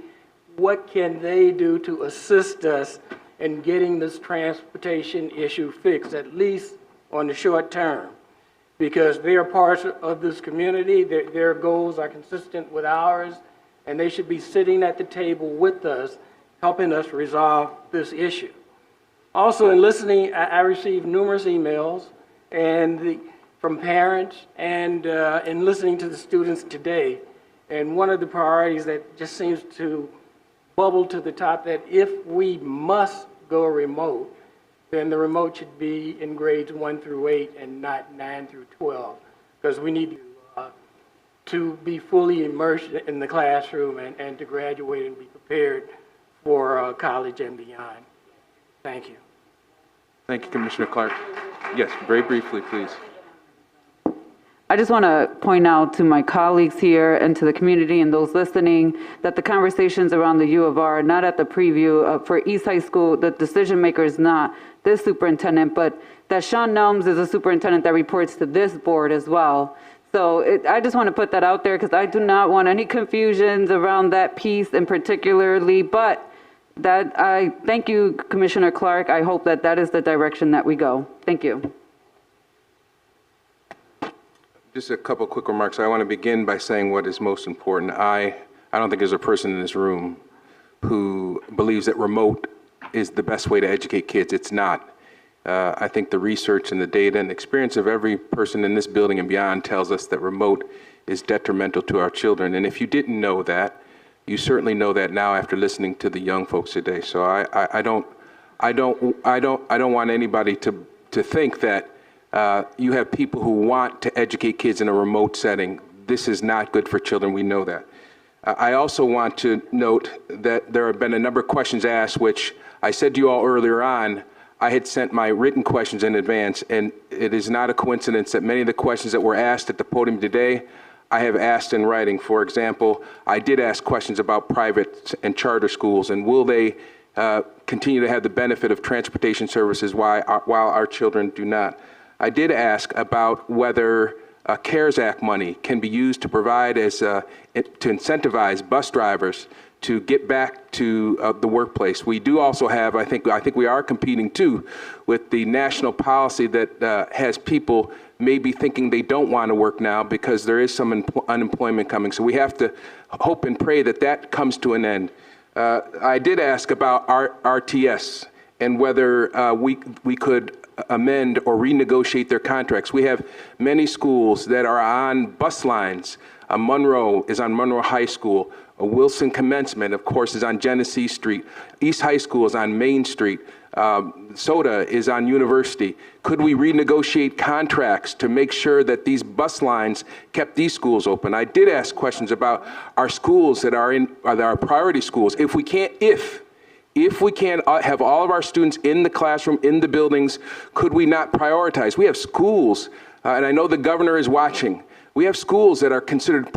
what can they do to assist us in getting this transportation issue fixed, at least on the short term. Because they are parts of this community, their goals are consistent with ours, and they should be sitting at the table with us, helping us resolve this issue. Also, in listening, I received numerous emails from parents and in listening to the students today. And one of the priorities that just seems to bubble to the top, that if we must go remote, then the remote should be in grades 1 through 8 and not 9 through 12, because we need to be fully immersed in the classroom and to graduate and be prepared for college and beyond. Thank you. Thank you, Commissioner Clark. Yes, very briefly, please. I just want to point out to my colleagues here and to the community and those listening that the conversations around the U of R are not at the preview. For East High School, the decision maker is not this superintendent, but that Sean Nelms is a superintendent that reports to this board as well. So I just want to put that out there because I do not want any confusions around that piece in particularly, but that I thank you, Commissioner Clark. I hope that that is the direction that we go. Thank you. Just a couple quick remarks. I want to begin by saying what is most important. I don't think there's a person in this room who believes that remote is the best way to educate kids. It's not. I think the research and the data and experience of every person in this building and beyond tells us that remote is detrimental to our children. And if you didn't know that, you certainly know that now after listening to the young folks today. So I don't want anybody to think that you have people who want to educate kids in a remote setting. This is not good for children. We know that. I also want to note that there have been a number of questions asked, which I said to you all earlier on, I had sent my written questions in advance, and it is not a coincidence that many of the questions that were asked at the podium today, I have asked in writing. For example, I did ask questions about private and charter schools, and will they continue to have the benefit of transportation services while our children do not? I did ask about whether CARES Act money can be used to provide to incentivize bus drivers to get back to the workplace. We do also have, I think we are competing too with the national policy that has people maybe thinking they don't want to work now because there is some unemployment coming. So we have to hope and pray that that comes to an end. I did ask about RTS and whether we could amend or renegotiate their contracts. We have many schools that are on bus lines. Monroe is on Monroe High School. Wilson Commencement, of course, is on Genesee Street. East High School is on Main Street. Soda is on University. Could we renegotiate contracts to make sure that these bus lines kept these schools open? I did ask questions about our schools that are our priority schools. If we can't have all of our students in the classroom, in the buildings, could we not prioritize? We have schools, and I know the governor is watching. We have schools that are considered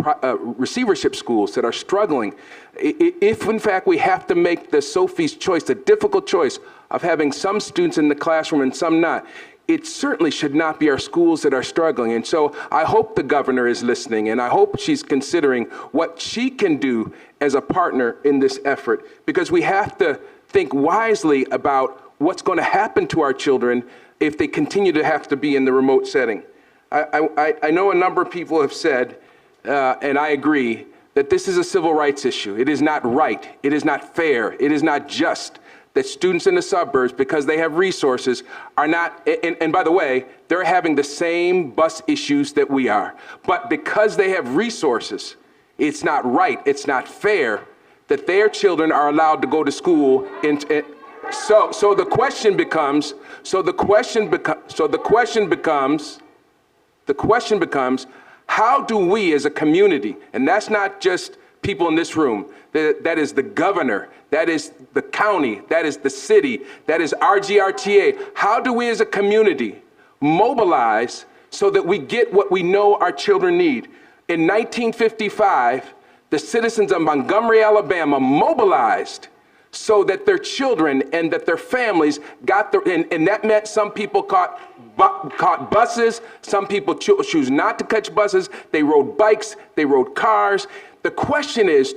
receivership schools that are struggling. If, in fact, we have to make the Sophie's choice, the difficult choice of having some students in the classroom and some not, it certainly should not be our schools that are struggling. And so I hope the governor is listening, and I hope she's considering what she can do as a partner in this effort, because we have to think wisely about what's going to happen to our children if they continue to have to be in the remote setting. I know a number of people have said, and I agree, that this is a civil rights issue. It is not right. It is not fair. It is not just that students in the suburbs, because they have resources, are not, and by the way, they're having the same bus issues that we are. But because they have resources, it's not right, it's not fair that their children are allowed to go to school. So the question becomes, how do we as a community, and that's not just people in this room, that is the governor, that is the county, that is the city, that is RGRTA, how do we as a community mobilize so that we get what we know our children need? In 1955, the citizens of Montgomery, Alabama mobilized so that their children and that their families got and that meant some people caught buses, some people choose not to catch buses, they rode bikes, they rode cars. The question is,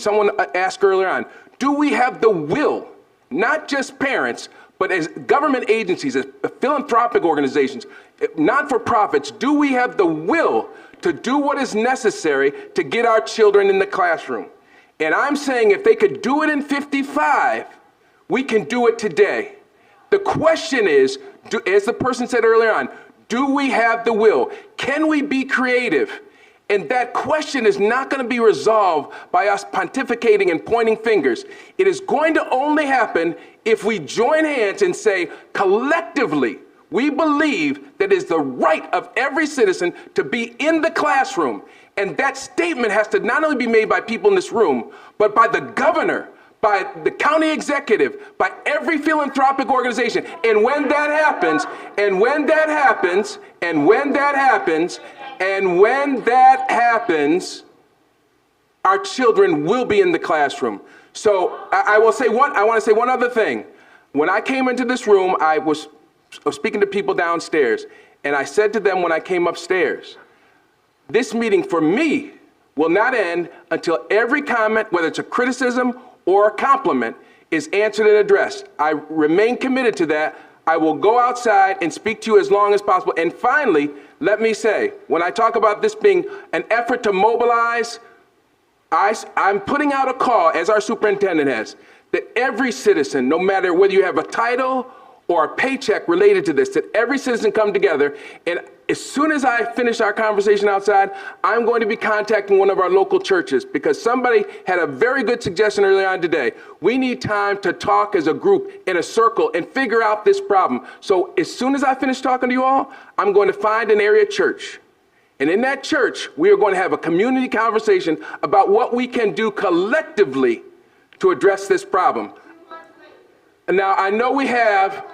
someone asked earlier on, do we have the will, not just parents, but as government agencies, as philanthropic organizations, not-for-profits, do we have the will to do what is necessary to get our children in the classroom? And I'm saying if they could do it in 55, we can do it today. The question is, as the person said earlier on, do we have the will? Can we be creative? And that question is not going to be resolved by us pontificating and pointing fingers. It is going to only happen if we join hands and say, collectively, we believe that it is the right of every citizen to be in the classroom. And that statement has to not only be made by people in this room, but by the governor, by the county executive, by every philanthropic organization. And when that happens, our children will be in the classroom. So I want to say one other thing. When I came into this room, I was speaking to people downstairs, and I said to them when I came upstairs, this meeting for me will not end until every comment, whether it's a criticism or a compliment, is answered and addressed. I remain committed to that. I will go outside and speak to you as long as possible. And finally, let me say, when I talk about this being an effort to mobilize, I'm putting out a call, as our superintendent has, that every citizen, no matter whether you have a title or a paycheck related to this, that every citizen come together. And as soon as I finish our conversation outside, I'm going to be contacting one of our local churches, because somebody had a very good suggestion earlier on today. We need time to talk as a group in a circle and figure out this problem. So as soon as I finish talking to you all, I'm going to find an area church. And in that church, we are going to have a community conversation about what we can do collectively to address this problem. And now I know we have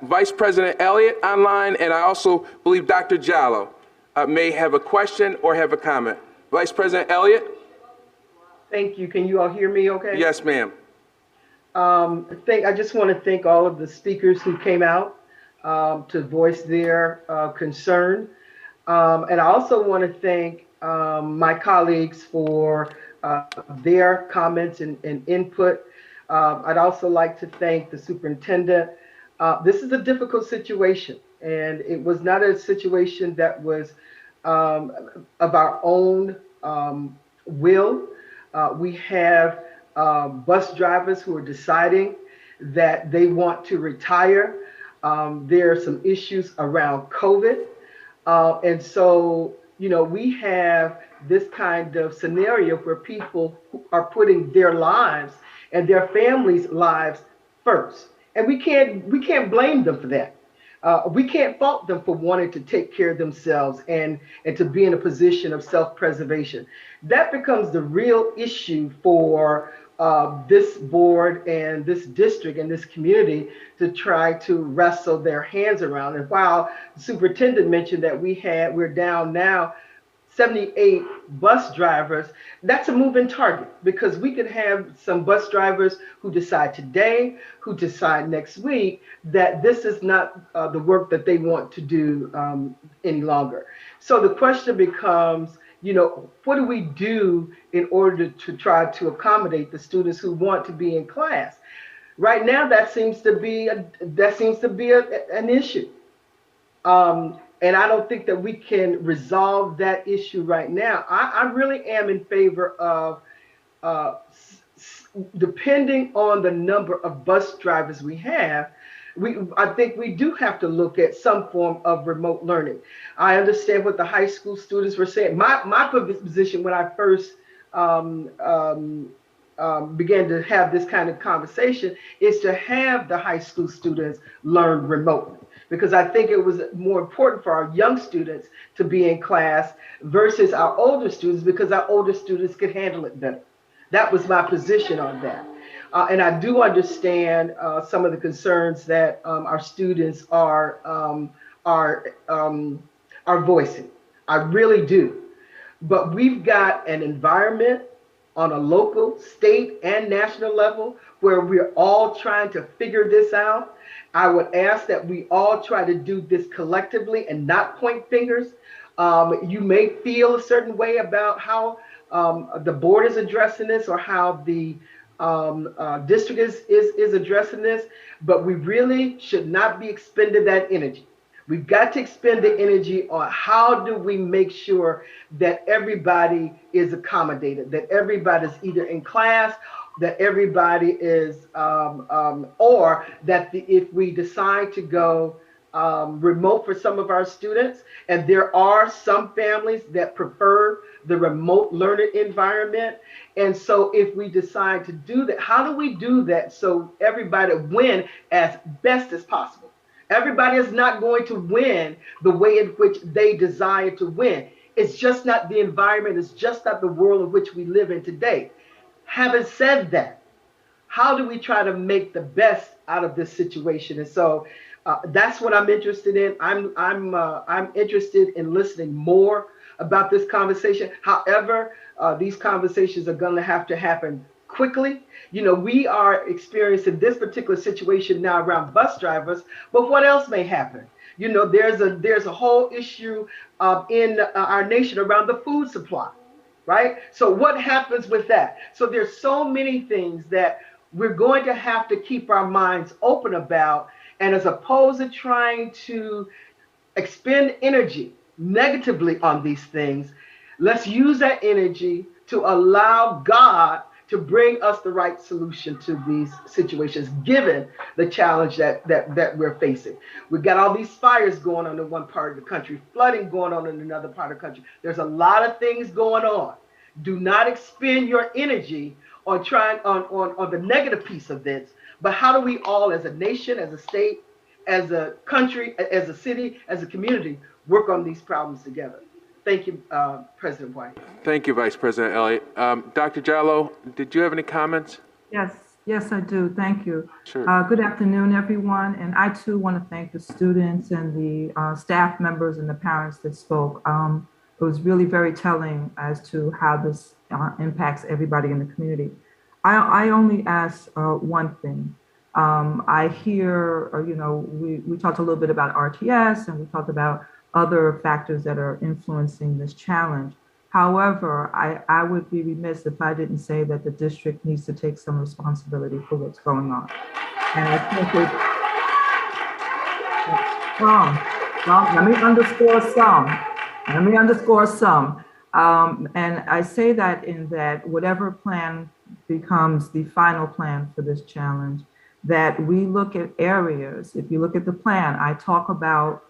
Vice President Elliott online, and I also believe Dr. Jallo may have a question or have a comment. Vice President Elliott? Thank you. Can you all hear me okay? Yes, ma'am. I just want to thank all of the speakers who came out to voice their concern. And I also want to thank my colleagues for their comments and input. I'd also like to thank the superintendent. This is a difficult situation, and it was not a situation that was of our own will. We have bus drivers who are deciding that they want to retire. There are some issues around COVID. And so we have this kind of scenario where people are putting their lives and their families' lives first. And we can't blame them for that. We can't fault them for wanting to take care of themselves and to be in a position of self-preservation. That becomes the real issue for this board and this district and this community to try to wrestle their hands around. And while the superintendent mentioned that we're down now 78 bus drivers, that's a moving target because we could have some bus drivers who decide today, who decide next week that this is not the work that they want to do any longer. So the question becomes, what do we do in order to try to accommodate the students who want to be in class? Right now, that seems to be an issue. And I don't think that we can resolve that issue right now. I really am in favor of, depending on the number of bus drivers we have, I think we do have to look at some form of remote learning. I understand what the high school students were saying. My position when I first began to have this kind of conversation is to have the high school students learn remotely, because I think it was more important for our young students to be in class versus our older students, because our older students could handle it better. That was my position on that. And I do understand some of the concerns that our students are voicing. I really do. But we've got an environment on a local, state, and national level where we're all trying to figure this out. I would ask that we all try to do this collectively and not point fingers. You may feel a certain way about how the board is addressing this or how the district is addressing this, but we really should not be expending that energy. We've got to expend the energy on how do we make sure that everybody is accommodated, that everybody's either in class, that everybody is, or that if we decide to go remote for some of our students, and there are some families that prefer the remote learning environment. And so if we decide to do that, how do we do that so everybody win as best as possible? Everybody is not going to win the way in which they desire to win. It's just not the environment. It's just not the world in which we live in today. Having said that, how do we try to make the best out of this situation? And so that's what I'm interested in. I'm interested in listening more about this conversation. However, these conversations are going to have to happen quickly. We are experiencing this particular situation now around bus drivers, but what else may happen? There's a whole issue in our nation around the food supply, right? So what happens with that? So there's so many things that we're going to have to keep our minds open about, and as opposed to trying to expend energy negatively on these things, let's use that energy to allow God to bring us the right solution to these situations, given the challenge that we're facing. We've got all these fires going on in one part of the country, flooding going on in another part of the country. There's a lot of things going on. Do not expend your energy on trying on the negative piece of this, but how do we all as a nation, as a state, as a country, as a city, as a community, work on these problems together? Thank you, President White. Thank you, Vice President Elliott. Dr. Jallo, did you have any comments? Yes, I do. Thank you. Sure. Good afternoon, everyone. And I too want to thank the students and the staff members and the parents that spoke. It was really very telling as to how this impacts everybody in the community. I only ask one thing. I hear, we talked a little bit about RTS and we talked about other factors that are influencing this challenge. However, I would be remiss if I didn't say that the district needs to take some responsibility for what's going on. And I think let me underscore some. And I say that in that whatever plan becomes the final plan for this challenge, that we look at areas. If you look at the plan, I talk about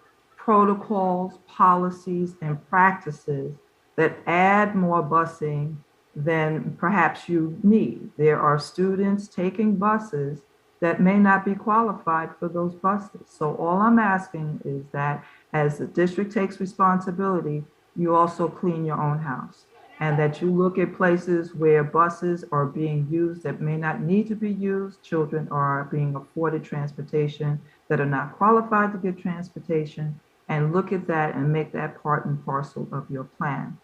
protocols, policies, and practices that add more busing than perhaps you need. There are students taking buses that may not be qualified for those buses. So all I'm asking is that as the district takes responsibility, you also clean your own house, and that you look at places where buses are being used that may not need to be used. Children are being afforded transportation that are not qualified to get transportation, and look at that and make that part and parcel of your plan.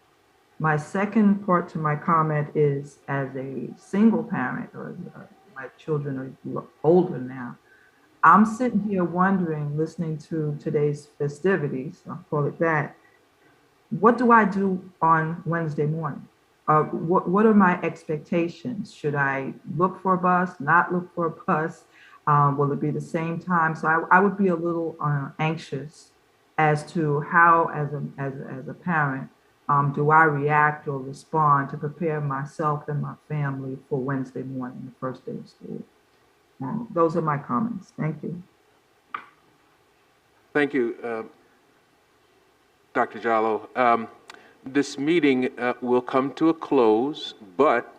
My second part to my comment is, as a single parent, or my children are older now, I'm sitting here wondering, listening to today's festivities, I'll call it that, what do I do on Wednesday morning? What are my expectations? Should I look for a bus, not look for a bus? Will it be the same time? So I would be a little anxious as to how, as a parent, do I react or respond to prepare myself and my family for Wednesday morning, the first day of school. Those are my comments. Thank you. Thank you, Dr. Jallo. This meeting will come to a close, but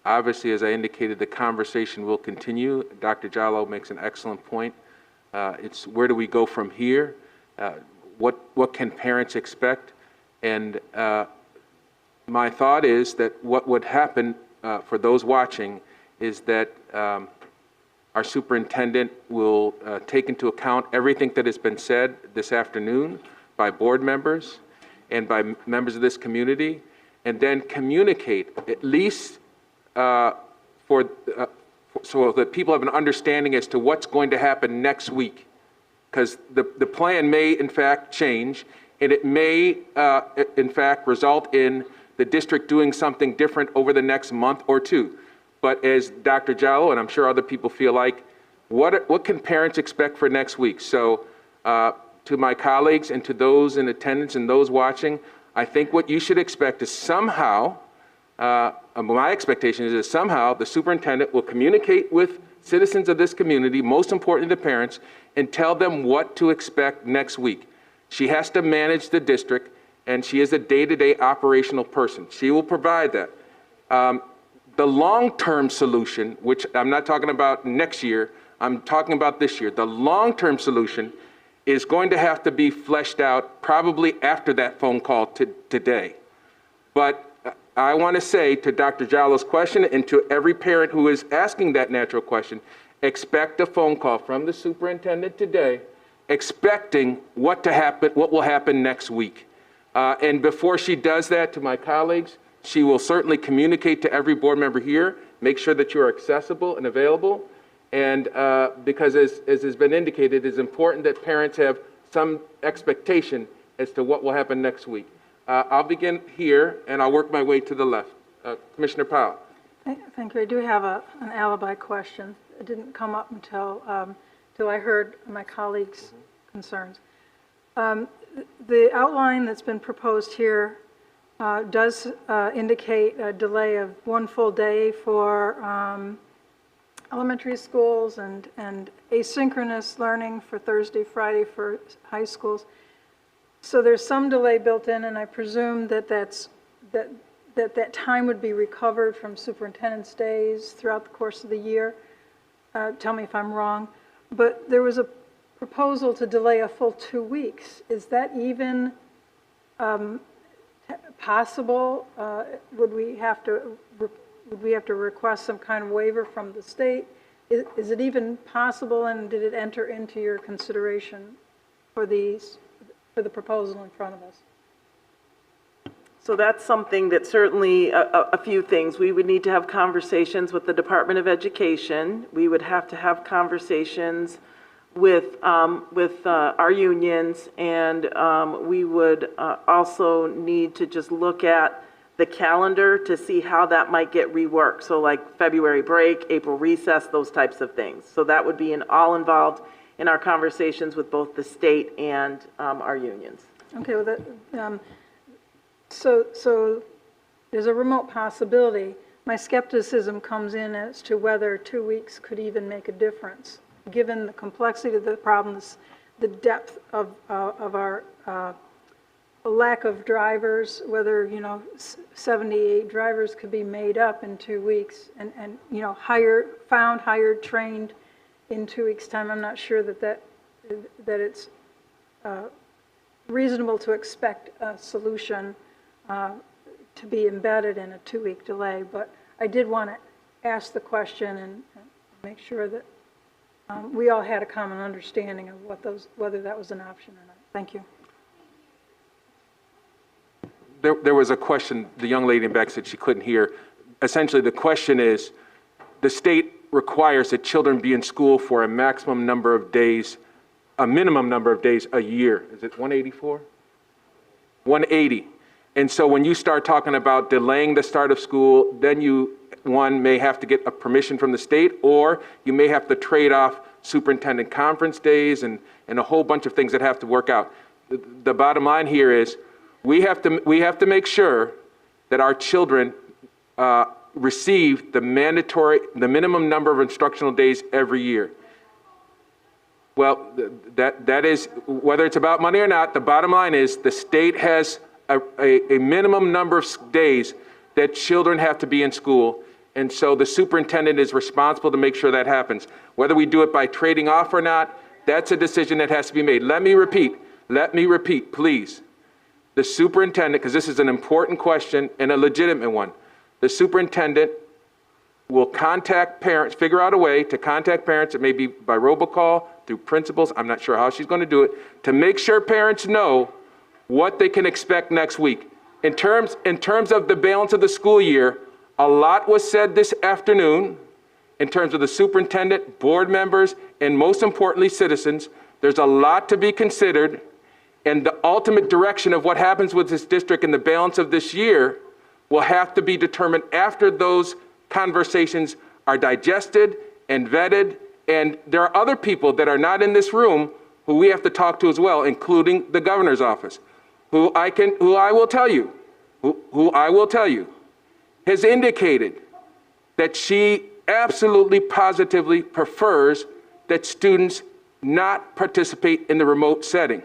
obviously, as I indicated, the conversation will continue. Dr. Jallo makes an excellent point. It's where do we go from here? What can parents expect? And my thought is that what would happen for those watching is that our superintendent will take into account everything that has been said this afternoon by board members and by members of this community, and then communicate, at least so that people have an understanding as to what's going to happen next week. Because the plan may, in fact, change, and it may, in fact, result in the district doing something different over the next month or two. But as Dr. Jallo, and I'm sure other people feel like, what can parents expect for next week? So to my colleagues and to those in attendance and those watching, I think what you should expect is somehow, my expectation is that somehow the superintendent will communicate with citizens of this community, most importantly the parents, and tell them what to expect next week. She has to manage the district, and she is a day-to-day operational person. She will provide that. The long-term solution, which I'm not talking about next year, I'm talking about this year. The long-term solution is going to have to be fleshed out probably after that phone call today. But I want to say to Dr. Jallo's question and to every parent who is asking that natural question, expect a phone call from the superintendent today, expecting what will happen next week. And before she does that, to my colleagues, she will certainly communicate to every board member here, make sure that you're accessible and available. And because as has been indicated, it's important that parents have some expectation as to what will happen next week. I'll begin here, and I'll work my way to the left. Commissioner Powell. Thank you. I do have an alibi question. It didn't come up until I heard my colleagues' concerns. The outline that's been proposed here does indicate a delay of one full day for elementary schools and asynchronous learning for Thursday, Friday for high schools. So there's some delay built in, and I presume that that time would be recovered from superintendent's days throughout the course of the year. Tell me if I'm wrong. But there was a proposal to delay a full 2 weeks. Is that even possible? Would we have to request some kind of waiver from the state? Is it even possible, and did it enter into your consideration for the proposal in front of us? So that's something that certainly, a few things. We would need to have conversations with the Department of Education. We would have to have conversations with our unions, and we would also need to just look at the calendar to see how that might get reworked. So like February break, April recess, those types of things. So that would be all involved in our conversations with both the state and our unions. Okay, well, that, so there's a remote possibility. My skepticism comes in as to whether 2 weeks could even make a difference, given the complexity of the problems the depth of our lack of drivers, whether, 78 drivers could be made up in 2 weeks and hired, trained in 2 weeks' time. I'm not sure that it's reasonable to expect a solution to be embedded in a 2-week delay, but I did want to ask the question and make sure that we all had a common understanding of whether that was an option or not. Thank you. There was a question, the young lady in back said she couldn't hear. Essentially, the question is, the state requires that children be in school for a maximum number of days, a minimum number of days a year. Is it 184? 180. And so when you start talking about delaying the start of school, then one may have to get a permission from the state, or you may have to trade off superintendent conference days and a whole bunch of things that have to work out. The bottom line here is, we have to make sure that our children receive the minimum number of instructional days every year. Well, that is, whether it's about money or not, the bottom line is the state has a minimum number of days that children have to be in school. And so the superintendent is responsible to make sure that happens. Whether we do it by trading off or not, that's a decision that has to be made. Let me repeat, please. The superintendent, because this is an important question and a legitimate one, the superintendent will contact parents, figure out a way to contact parents. It may be by robocall, through principals. I'm not sure how she's going to do it, to make sure parents know what they can expect next week. In terms of the balance of the school year, a lot was said this afternoon in terms of the superintendent, board members, and most importantly, citizens. There's a lot to be considered. And the ultimate direction of what happens with this district in the balance of this year will have to be determined after those conversations are digested and vetted. And there are other people that are not in this room who we have to talk to as well, including the governor's office, who I will tell you has indicated that she absolutely positively prefers that students not participate in the remote setting.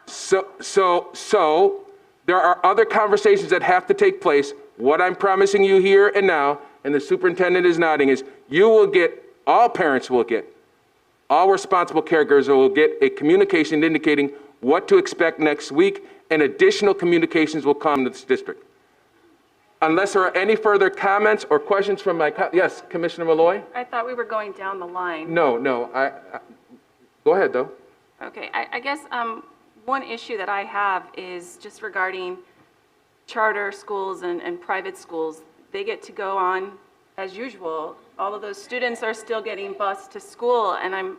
So there are other conversations that have to take place. What I'm promising you here and now, and the superintendent is nodding, is all parents will get, all responsible caregivers will get a communication indicating what to expect next week, and additional communications will come to this district. Unless there are any further comments or questions from yes, Commissioner Malloy? I thought we were going down the line. No, go ahead though. Okay, I guess one issue that I have is just regarding charter schools and private schools. They get to go on as usual. All of those students are still getting bused to school, and I'm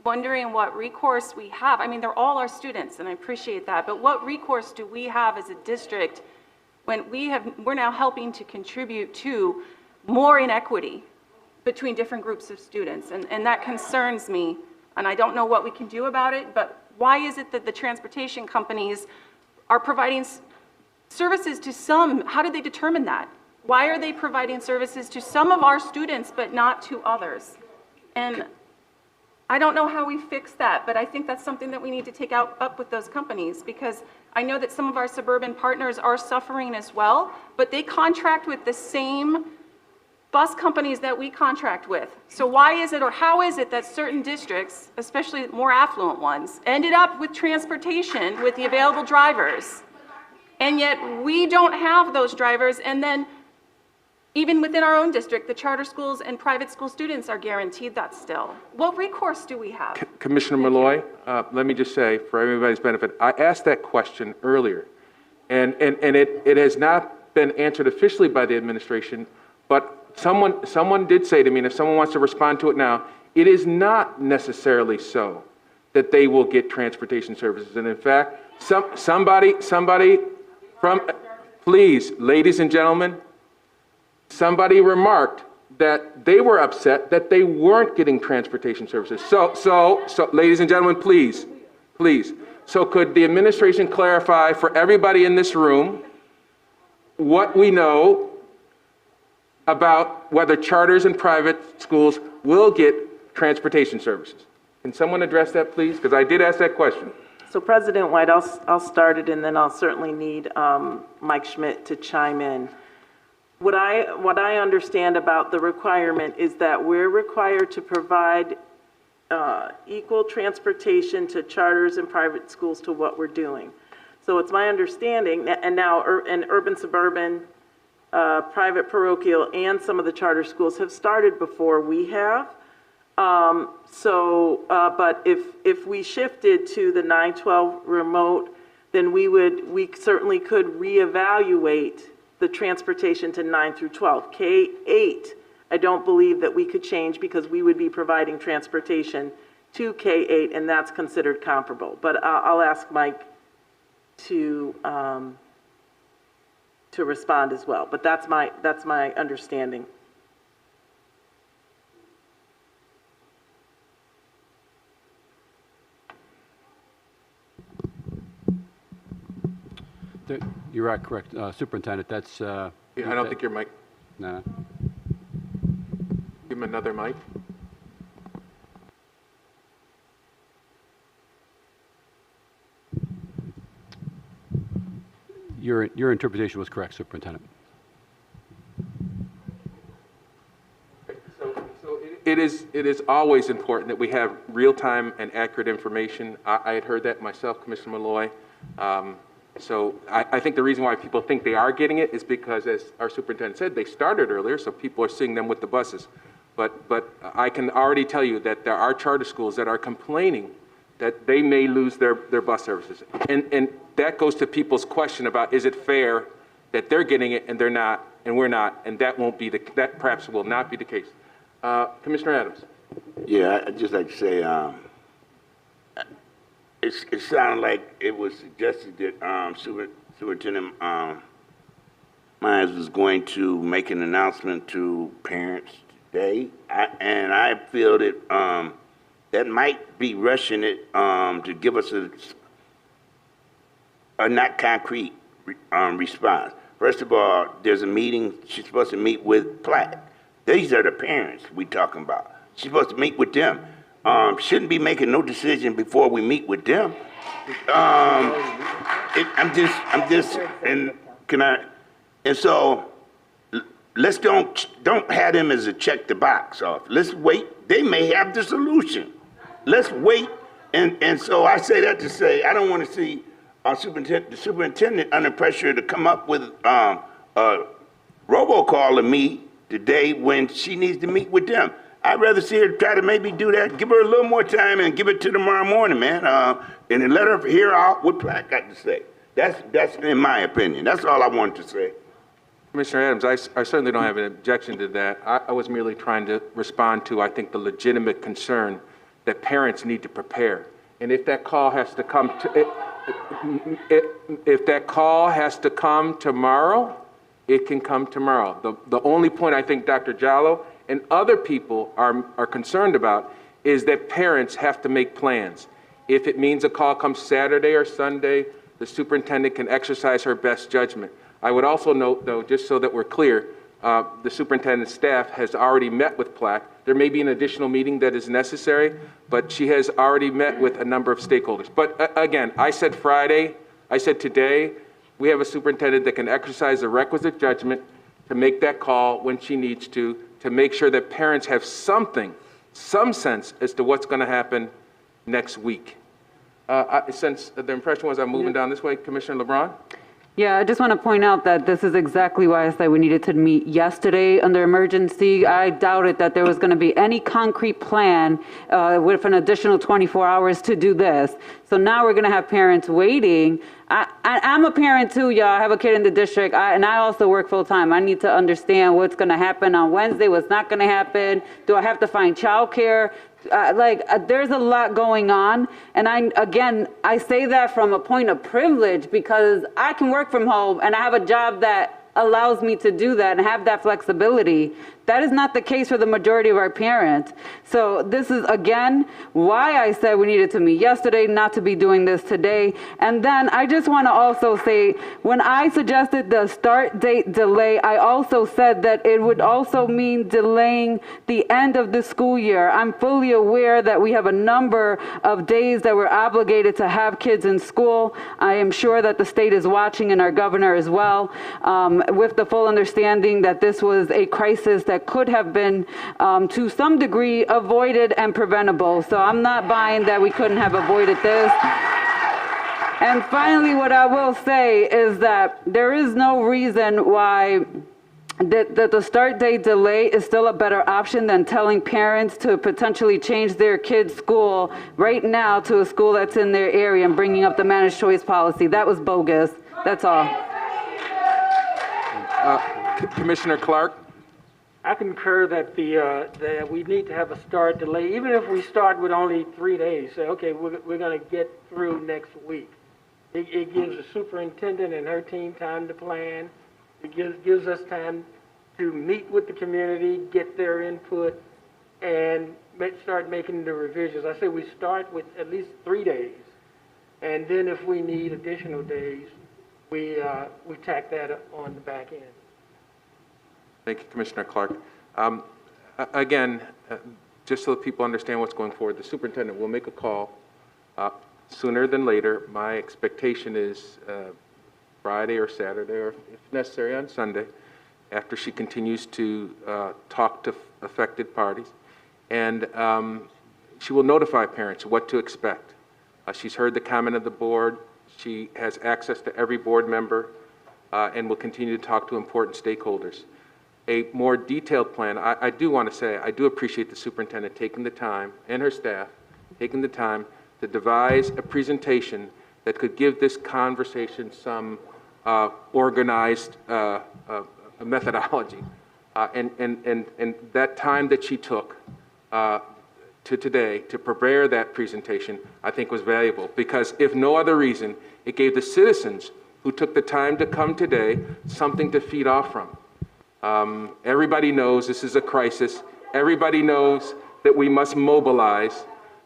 wondering what recourse we have. I mean, they're all our students, and I appreciate that, but what recourse do we have as a district when we're now helping to contribute to more inequity between different groups of students? And that concerns me, and I don't know what we can do about it, but why is it that the transportation companies are providing services to some? How did they determine that? Why are they providing services to some of our students but not to others? And I don't know how we fix that, but I think that's something that we need to take up with those companies, because I know that some of our suburban partners are suffering as well, but they contract with the same bus companies that we contract with. So why is it, or how is it, that certain districts, especially more affluent ones, ended up with transportation with the available drivers, and yet we don't have those drivers? And then even within our own district, the charter schools and private school students are guaranteed that still. What recourse do we have? Commissioner Malloy, let me just say, for everybody's benefit, I asked that question earlier, and it has not been answered officially by the administration, but someone did say to me, and if someone wants to respond to it now, it is not necessarily so that they will get transportation services. And in fact, somebody from, please, ladies and gentlemen, somebody remarked that they were upset that they weren't getting transportation services. So, ladies and gentlemen, please. So could the administration clarify for everybody in this room what we know about whether charters and private schools will get transportation services? Can someone address that, please? Because I did ask that question. So President White, I'll start it, and then I'll certainly need Mike Schmidt to chime in. What I understand about the requirement is that we're required to provide equal transportation to charters and private schools to what we're doing. So it's my understanding, and now in urban, suburban, private parochial, and some of the charter schools have started before we have. But if we shifted to the 9-12 remote, then we certainly could reevaluate the transportation to 9 through 12. K-8, I don't believe that we could change because we would be providing transportation to K-8, and that's considered comparable. But I'll ask Mike to respond as well. But that's my understanding. You're right, correct. Superintendent, that's... I don't think your mic. No. Give him another mic. Your interpretation was correct, Superintendent. It is always important that we have real-time and accurate information. I had heard that myself, Commissioner Malloy. So I think the reason why people think they are getting it is because, as our superintendent said, they started earlier, so people are seeing them with the buses. But I can already tell you that there are charter schools that are complaining that they may lose their bus services. And that goes to people's question about, is it fair that they're getting it and they're not, and we're not, and that perhaps will not be the case. Commissioner Adams. Yeah, I'd just like to say, it sounded like it was suggested that Superintendent Myers was going to make an announcement to parents today, and I feel that that might be rushing it to give us a not concrete response. First of all, there's a meeting. She's supposed to meet with Platt. These are the parents we talking about. She's supposed to meet with them. Shouldn't be making no decision before we meet with them. I'm just, and so let's don't have them as a check the box off. Let's wait. They may have the solution. Let's wait. And so I say that to say I don't want to see the superintendent under pressure to come up with a robocall of me today when she needs to meet with them. I'd rather see her try to maybe do that, give her a little more time and give it to tomorrow morning, man, and then let her hear out what Platt got to say. That's in my opinion. That's all I wanted to say. Commissioner Adams, I certainly don't have an objection to that. I was merely trying to respond to, I think, the legitimate concern that parents need to prepare. And if that call has to come if that call has to come tomorrow, it can come tomorrow. The only point I think Dr. Jallo and other people are concerned about is that parents have to make plans. If it means a call comes Saturday or Sunday, the superintendent can exercise her best judgment. I would also note, though, just so that we're clear, the superintendent's staff has already met with Platt. There may be an additional meeting that is necessary, but she has already met with a number of stakeholders. But again, I said Friday, I said today, we have a superintendent that can exercise the requisite judgment to make that call when she needs to make sure that parents have some sense as to what's going to happen next week. Since the impression was I'm moving down this way, Commissioner LeBron? Yeah, I just want to point out that this is exactly why I said we needed to meet yesterday under emergency. I doubted that there was going to be any concrete plan with an additional 24 hours to do this. So now we're going to have parents waiting. I'm a parent too, y'all. I have a kid in the district, and I also work full time. I need to understand what's going to happen on Wednesday, what's not going to happen. Do I have to find childcare? There's a lot going on. And I say that from a point of privilege because I can work from home and I have a job that allows me to do that and have that flexibility. That is not the case for the majority of our parents. So this is, again, why I said we needed to meet yesterday, not to be doing this today. And then I just want to also say, when I suggested the start date delay, I also said that it would also mean delaying the end of the school year. I'm fully aware that we have a number of days that we're obligated to have kids in school. I am sure that the state is watching and our governor as well, with the full understanding that this was a crisis that could have been, to some degree, avoided and preventable. So I'm not buying that we couldn't have avoided this. And finally, what I will say is that there is no reason why that the start date delay is still a better option than telling parents to potentially change their kid's school right now to a school that's in their area and bringing up the managed choice policy. That was bogus. That's all. Commissioner Clark? I concur that that we need to have a start delay, even if we start with only 3 days. Say, okay, we're going to get through next week. It gives the superintendent and her team time to plan. It gives us time to meet with the community, get their input, and start making the revisions. I say we start with at least 3 days, and then if we need additional days, we tack that on the back end. Thank you, Commissioner Clark. Again, just so that people understand what's going forward, the superintendent will make a call sooner than later. My expectation is Friday or Saturday, or if necessary on Sunday, after she continues to talk to affected parties. And she will notify parents what to expect. She's heard the comment of the board. She has access to every board member and will continue to talk to important stakeholders. A more detailed plan, I do want to say, I do appreciate the superintendent taking the time, and her staff, taking the time to devise a presentation that could give this conversation some organized methodology. And that time that she took to today to prepare that presentation, I think was valuable, because if no other reason, it gave the citizens who took the time to come today something to feed off from. Everybody knows this is a crisis. Everybody knows that we must mobilize.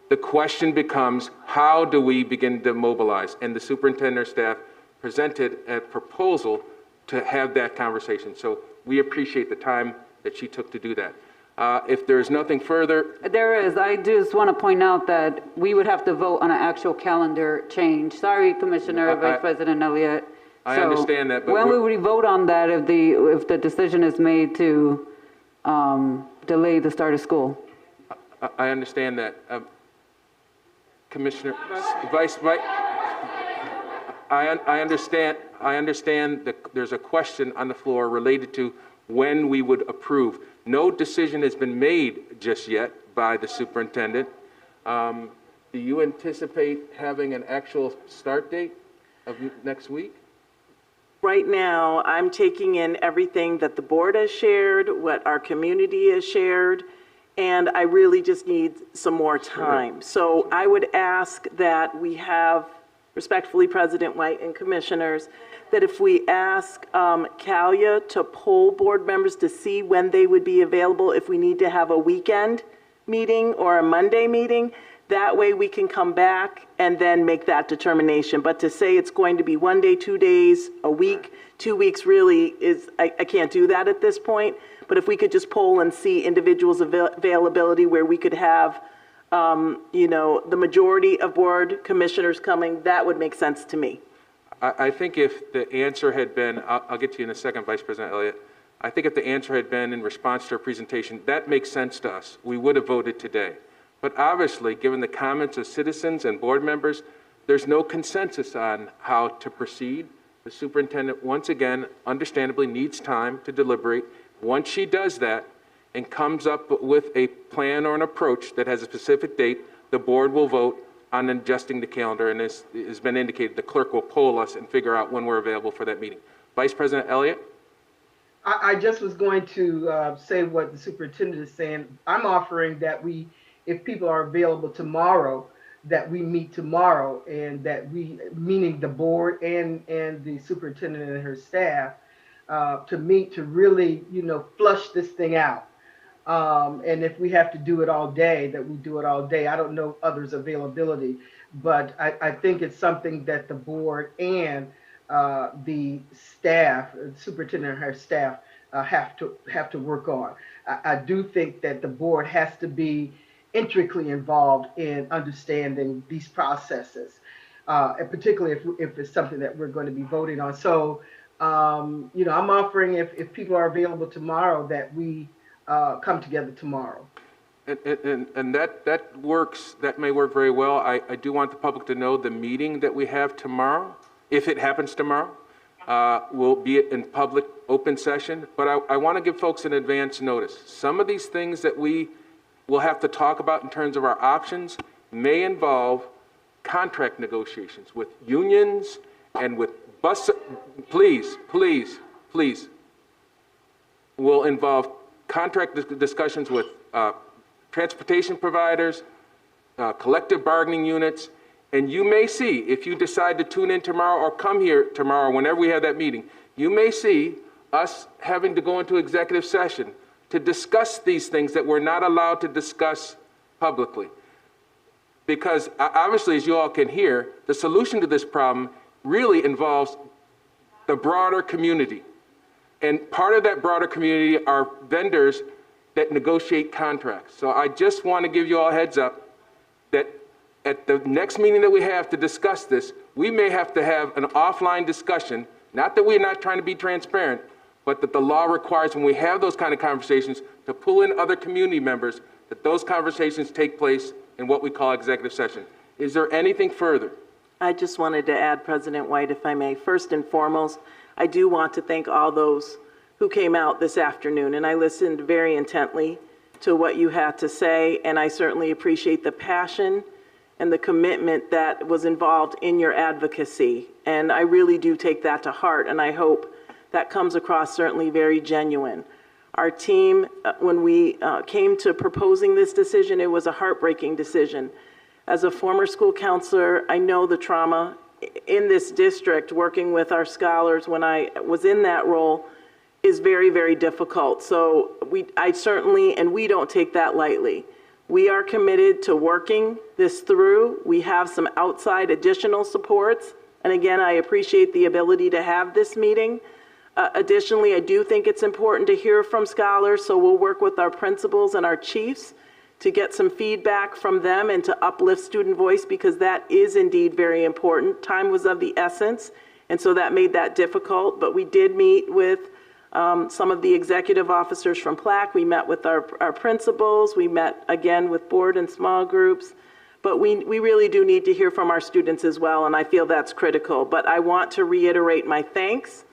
The question becomes, how do we begin to mobilize? And the superintendent staff presented a proposal to have that conversation. So we appreciate the time that she took to do that. If there is nothing further. There is. I just want to point out that we would have to vote on an actual calendar change. Sorry, Commissioner, Vice President Elliott. I understand that, but when will we vote on that if the decision is made to delay the start of school? I understand that. Commissioner, I understand that there's a question on the floor related to when we would approve. No decision has been made just yet by the superintendent. Do you anticipate having an actual start date of next week? Right now, I'm taking in everything that the board has shared, what our community has shared, and I really just need some more time. So I would ask that we have, respectfully, President White and commissioners, that if we ask Calia to poll board members to see when they would be available, if we need to have a weekend meeting or a Monday meeting, that way we can come back and then make that determination. But to say it's going to be 1 day, 2 days, a week, 2 weeks really is, I can't do that at this point. But if we could just poll and see individuals' availability where we could have, the majority of board commissioners coming, that would make sense to me. I think if the answer had been, I'll get to you in a second, Vice President Elliott. I think if the answer had been in response to her presentation, that makes sense to us. We would have voted today. But obviously, given the comments of citizens and board members, there's no consensus on how to proceed. The superintendent, once again, understandably needs time to deliberate. Once she does that and comes up with a plan or an approach that has a specific date, the board will vote on adjusting the calendar. And as has been indicated, the clerk will poll us and figure out when we're available for that meeting. Vice President Elliott? I just was going to say what the superintendent is saying. I'm offering that we, if people are available tomorrow, that we meet tomorrow, and that we, meaning the board and the superintendent and her staff, to meet to really, flush this thing out. And if we have to do it all day, that we do it all day. I don't know others' availability, but I think it's something that the board and the staff, superintendent and her staff, have to work on. I do think that the board has to be intricately involved in understanding these processes, and particularly if it's something that we're going to be voting on. So, I'm offering if people are available tomorrow that we come together tomorrow. And that works, that may work very well. I do want the public to know the meeting that we have tomorrow, if it happens tomorrow, will be in public open session. But I want to give folks an advance notice. Some of these things that we will have to talk about in terms of our options may involve contract negotiations with unions and with please, will involve contract discussions with transportation providers, collective bargaining units, and you may see, if you decide to tune in tomorrow or come here tomorrow, whenever we have that meeting, you may see us having to go into executive session to discuss these things that we're not allowed to discuss publicly. Because obviously, as you all can hear, the solution to this problem really involves the broader community. And part of that broader community are vendors that negotiate contracts. So I just want to give you all a heads up that at the next meeting that we have to discuss this, we may have to have an offline discussion, not that we're not trying to be transparent, but that the law requires when we have those kind of conversations to pull in other community members, that those conversations take place in what we call executive session. Is there anything further? I just wanted to add, President White, if I may. First and foremost, I do want to thank all those who came out this afternoon, and I listened very intently to what you had to say, and I certainly appreciate the passion and the commitment that was involved in your advocacy. And I really do take that to heart, and I hope that comes across certainly very genuine. Our team, when we came to proposing this decision, it was a heartbreaking decision. As a former school counselor, I know the trauma in this district, working with our scholars when I was in that role, is very, very difficult. So I certainly, and we don't take that lightly. We are committed to working this through. We have some outside additional supports. And again, I appreciate the ability to have this meeting. Additionally, I do think it's important to hear from scholars, so we'll work with our principals and our chiefs to get some feedback from them and to uplift student voice, because that is indeed very important. Time was of the essence, and so that made that difficult. But we did meet with some of the executive officers from PLAC. We met with our principals. We met again with board and small groups. But we really do need to hear from our students as well, and I feel that's critical. But I want to reiterate my thanks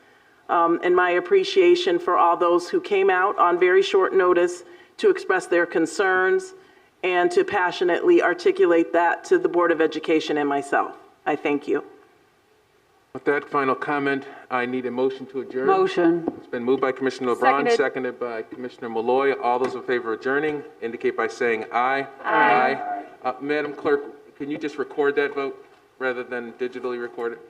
and my appreciation for all those who came out on very short notice to express their concerns and to passionately articulate that to the Board of Education and myself. I thank you. With that final comment, I need a motion to adjourn. Motion. It's been moved by Commissioner LeBron, seconded by Commissioner Malloy. All those in favor of adjourning indicate by saying aye. Aye. Madam Clerk, can you just record that vote rather than digitally record it?